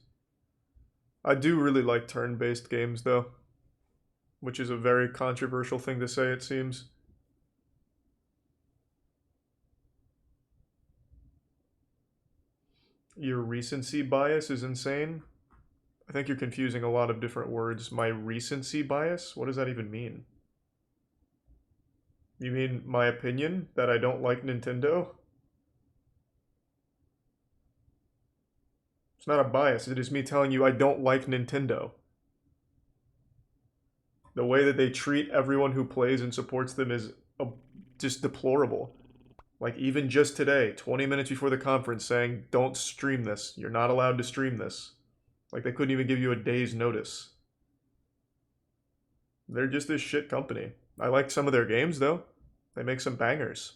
I do really like turn-based games, though. Which is a very controversial thing to say, it seems. Your recency bias is insane? I think you're confusing a lot of different words. My recency bias? What does that even mean? You mean my opinion that I don't like Nintendo? It's not a bias, it is me telling you I don't like Nintendo. The way that they treat everyone who plays and supports them is just deplorable. Like, even just today, 20 minutes before the conference, saying, don't stream this. You're not allowed to stream this. Like, they couldn't even give you a day's notice. They're just this shit company. I like some of their games, though. They make some bangers.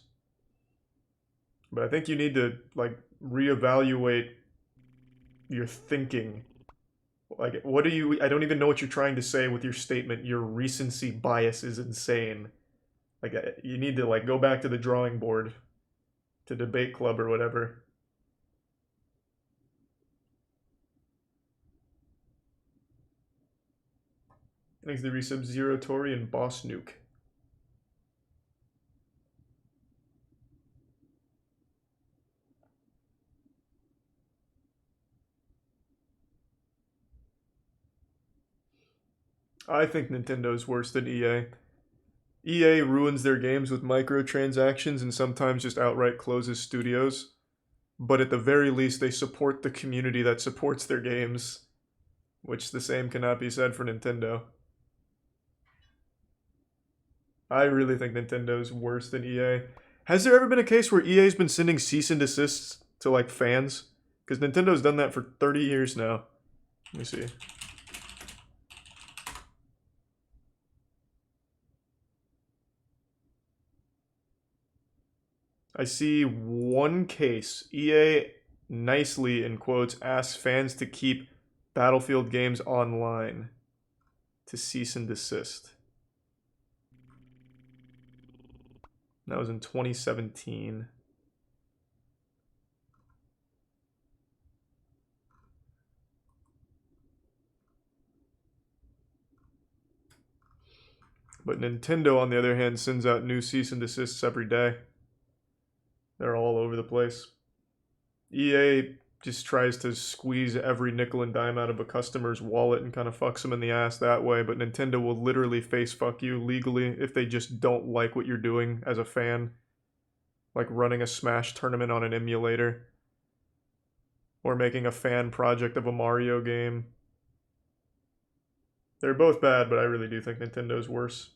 But I think you need to, like, reevaluate your thinking. Like, what do you... I don't even know what you're trying to say with your statement. Your recency bias is insane. Like, you need to, like, go back to the drawing board. To debate club or whatever. Thanks to resub Zero Tori and Boss Nuke. I think Nintendo's worse than EA. EA ruins their games with microtransactions and sometimes just outright closes studios. But at the very least, they support the community that supports their games. Which the same cannot be said for Nintendo. I really think Nintendo's worse than EA. Has there ever been a case where EA's been sending cease and desists to, like, fans? Because Nintendo's done that for 30 years now. Let me see. I see one case. EA nicely, in quotes, asks fans to keep Battlefield games online to cease and desist. That was in 2017. But Nintendo, on the other hand, sends out new cease and desists every day. They're all over the place. EA just tries to squeeze every nickel and dime out of a customer's wallet and kind of fucks them in the ass that way, but Nintendo will literally face fuck you legally if they just don't like what you're doing as a fan. Like running a Smash tournament on an emulator. Or making a fan project of a Mario game. They're both bad, but I really do think Nintendo's worse.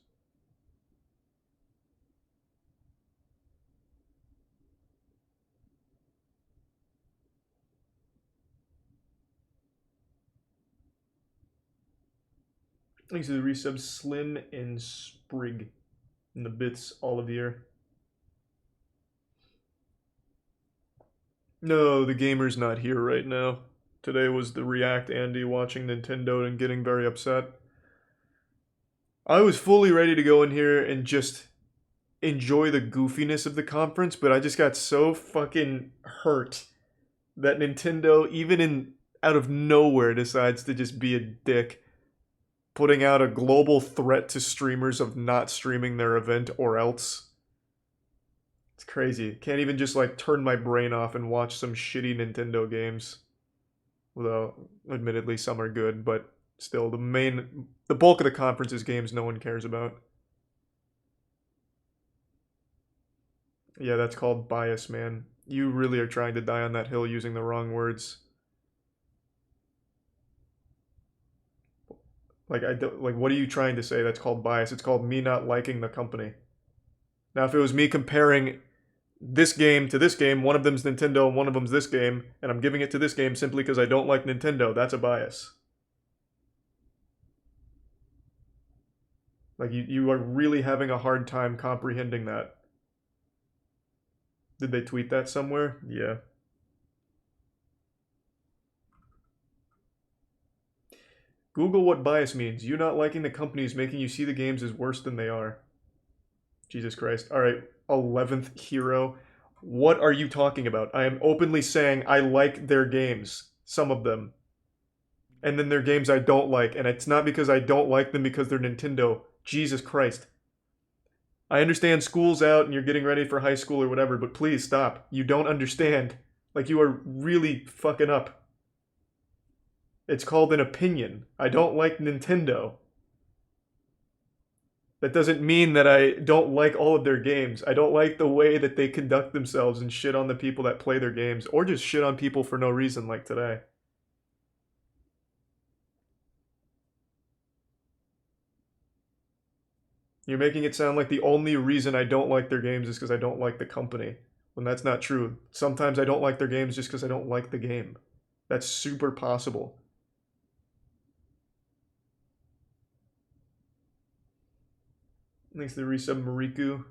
Thanks to the resubs Slim and Sprig in the bits all of the year. No, the gamer's not here right now. Today was the React Andy watching Nintendo and getting very upset. I was fully ready to go in here and just enjoy the goofiness of the conference, but I just got so fucking hurt that Nintendo, even out of nowhere, decides to just be a dick, putting out a global threat to streamers of not streaming their event or else. It's crazy. Can't even just like turn my brain off and watch some shitty Nintendo games. Although, admittedly, some are good, but still, the bulk of the conference is games no one cares about. Yeah, that's called bias, man. You really are trying to die on that hill using the wrong words. Like, what are you trying to say that's called bias? It's called me not liking the company. Now, if it was me comparing this game to this game, one of them's Nintendo and one of them's this game, and I'm giving it to this game simply because I don't like Nintendo, that's a bias. Like, you are really having a hard time comprehending that. Did they tweet that somewhere? Yeah. Google what bias means. You not liking the company is making you see the games as worse than they are. Jesus Christ. Alright, 11th hero. What are you talking about? I am openly saying I like their games. Some of them. And then there are games I don't like. And it's not because I don't like them because they're Nintendo. Jesus Christ. I understand school's out and you're getting ready for high school or whatever, but please stop. You don't understand. Like, you are really fucking up. It's called an opinion. I don't like Nintendo. That doesn't mean that I don't like all of their games. I don't like the way that they conduct themselves and shit on the people that play their games, or just shit on people for no reason like today. You're making it sound like the only reason I don't like their games is because I don't like the company, when that's not true. Sometimes I don't like their games just because I don't like the game. That's super possible. Thanks to the resub Mariku.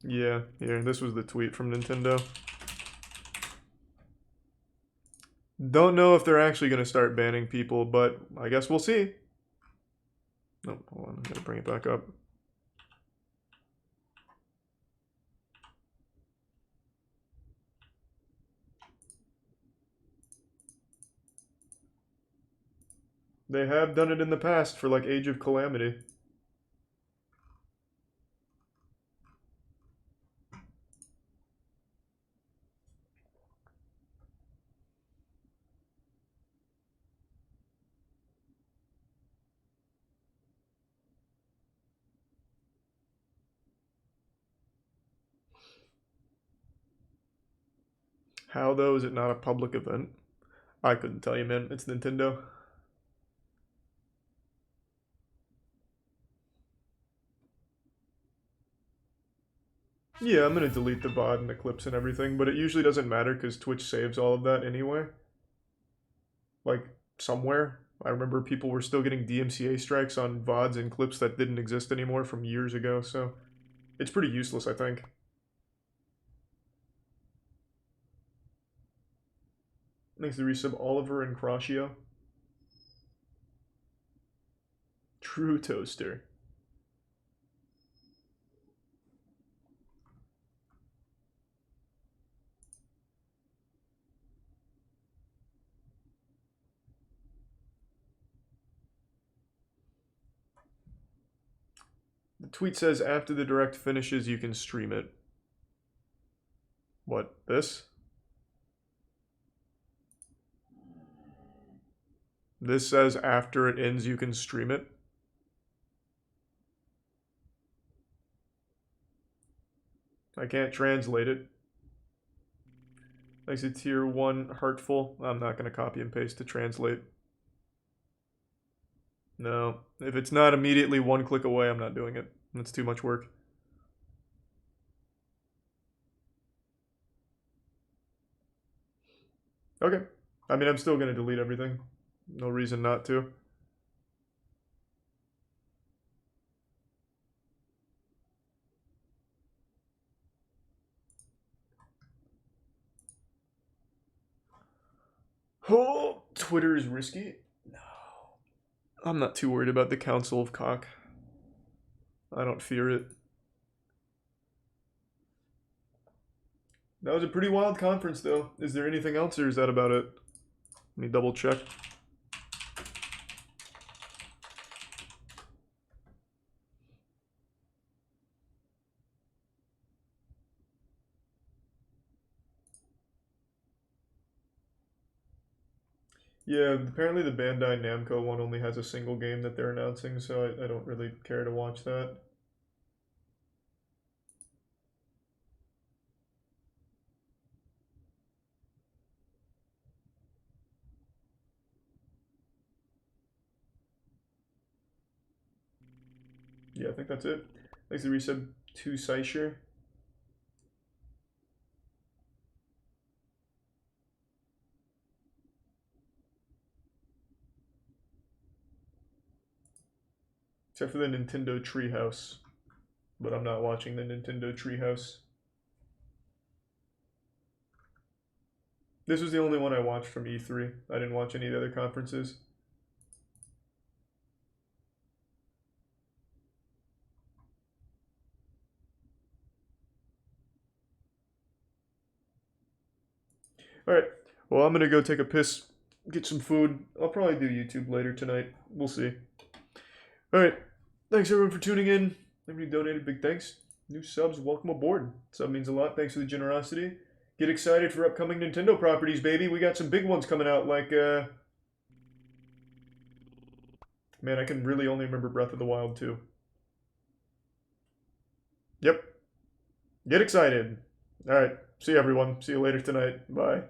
Yeah, here, this was the tweet from Nintendo. Don't know if they're actually going to start banning people, but I guess we'll see. Nope, hold on, I gotta bring it back up. They have done it in the past for, like, Age of Calamity. How, though, is it not a public event? I couldn't tell you, man. It's Nintendo. Yeah, I'm gonna delete the VOD and the clips and everything, but it usually doesn't matter because Twitch saves all of that anyway. Like, somewhere. I remember people were still getting DMCA strikes on VODs and clips that didn't exist anymore from years ago, so it's pretty useless, I think. Thanks to resub Oliver and Crashio. true toaster. The tweet says after the direct finishes, you can stream it. What, this? This says after it ends, you can stream it. I can't translate it. Thanks to tier 1 Heartful. I'm not going to copy and paste to translate. No, if it's not immediately one click away, I'm not doing it. That's too much work. Okay. I mean, I'm still going to delete everything. No reason not to. Oh, Twitter is risky? No. I'm not too worried about the Council of Cock. I don't fear it. That was a pretty wild conference, though. Is there anything else, or is that about it? Let me double check. Yeah, apparently the Bandai Namco one only has a single game that they're announcing, so I don't really care to watch that. Yeah, I think that's it. Thanks to resub to Seisher. Except for the Nintendo Treehouse. But I'm not watching the Nintendo Treehouse. This was the only one I watched from E3. I didn't watch any of the other conferences. Alright, well I'm gonna go take a piss, get some food. I'll probably do YouTube later tonight. We'll see. Alright, thanks everyone for tuning in. Everybody donated, big thanks. New subs, welcome aboard. Sub means a lot, thanks for the generosity. Get excited for upcoming Nintendo properties, baby. We got some big ones coming out, like, man, I can really only remember Breath of the Wild 2. Yep. Get excited. Alright, see you everyone. See you later tonight. Bye.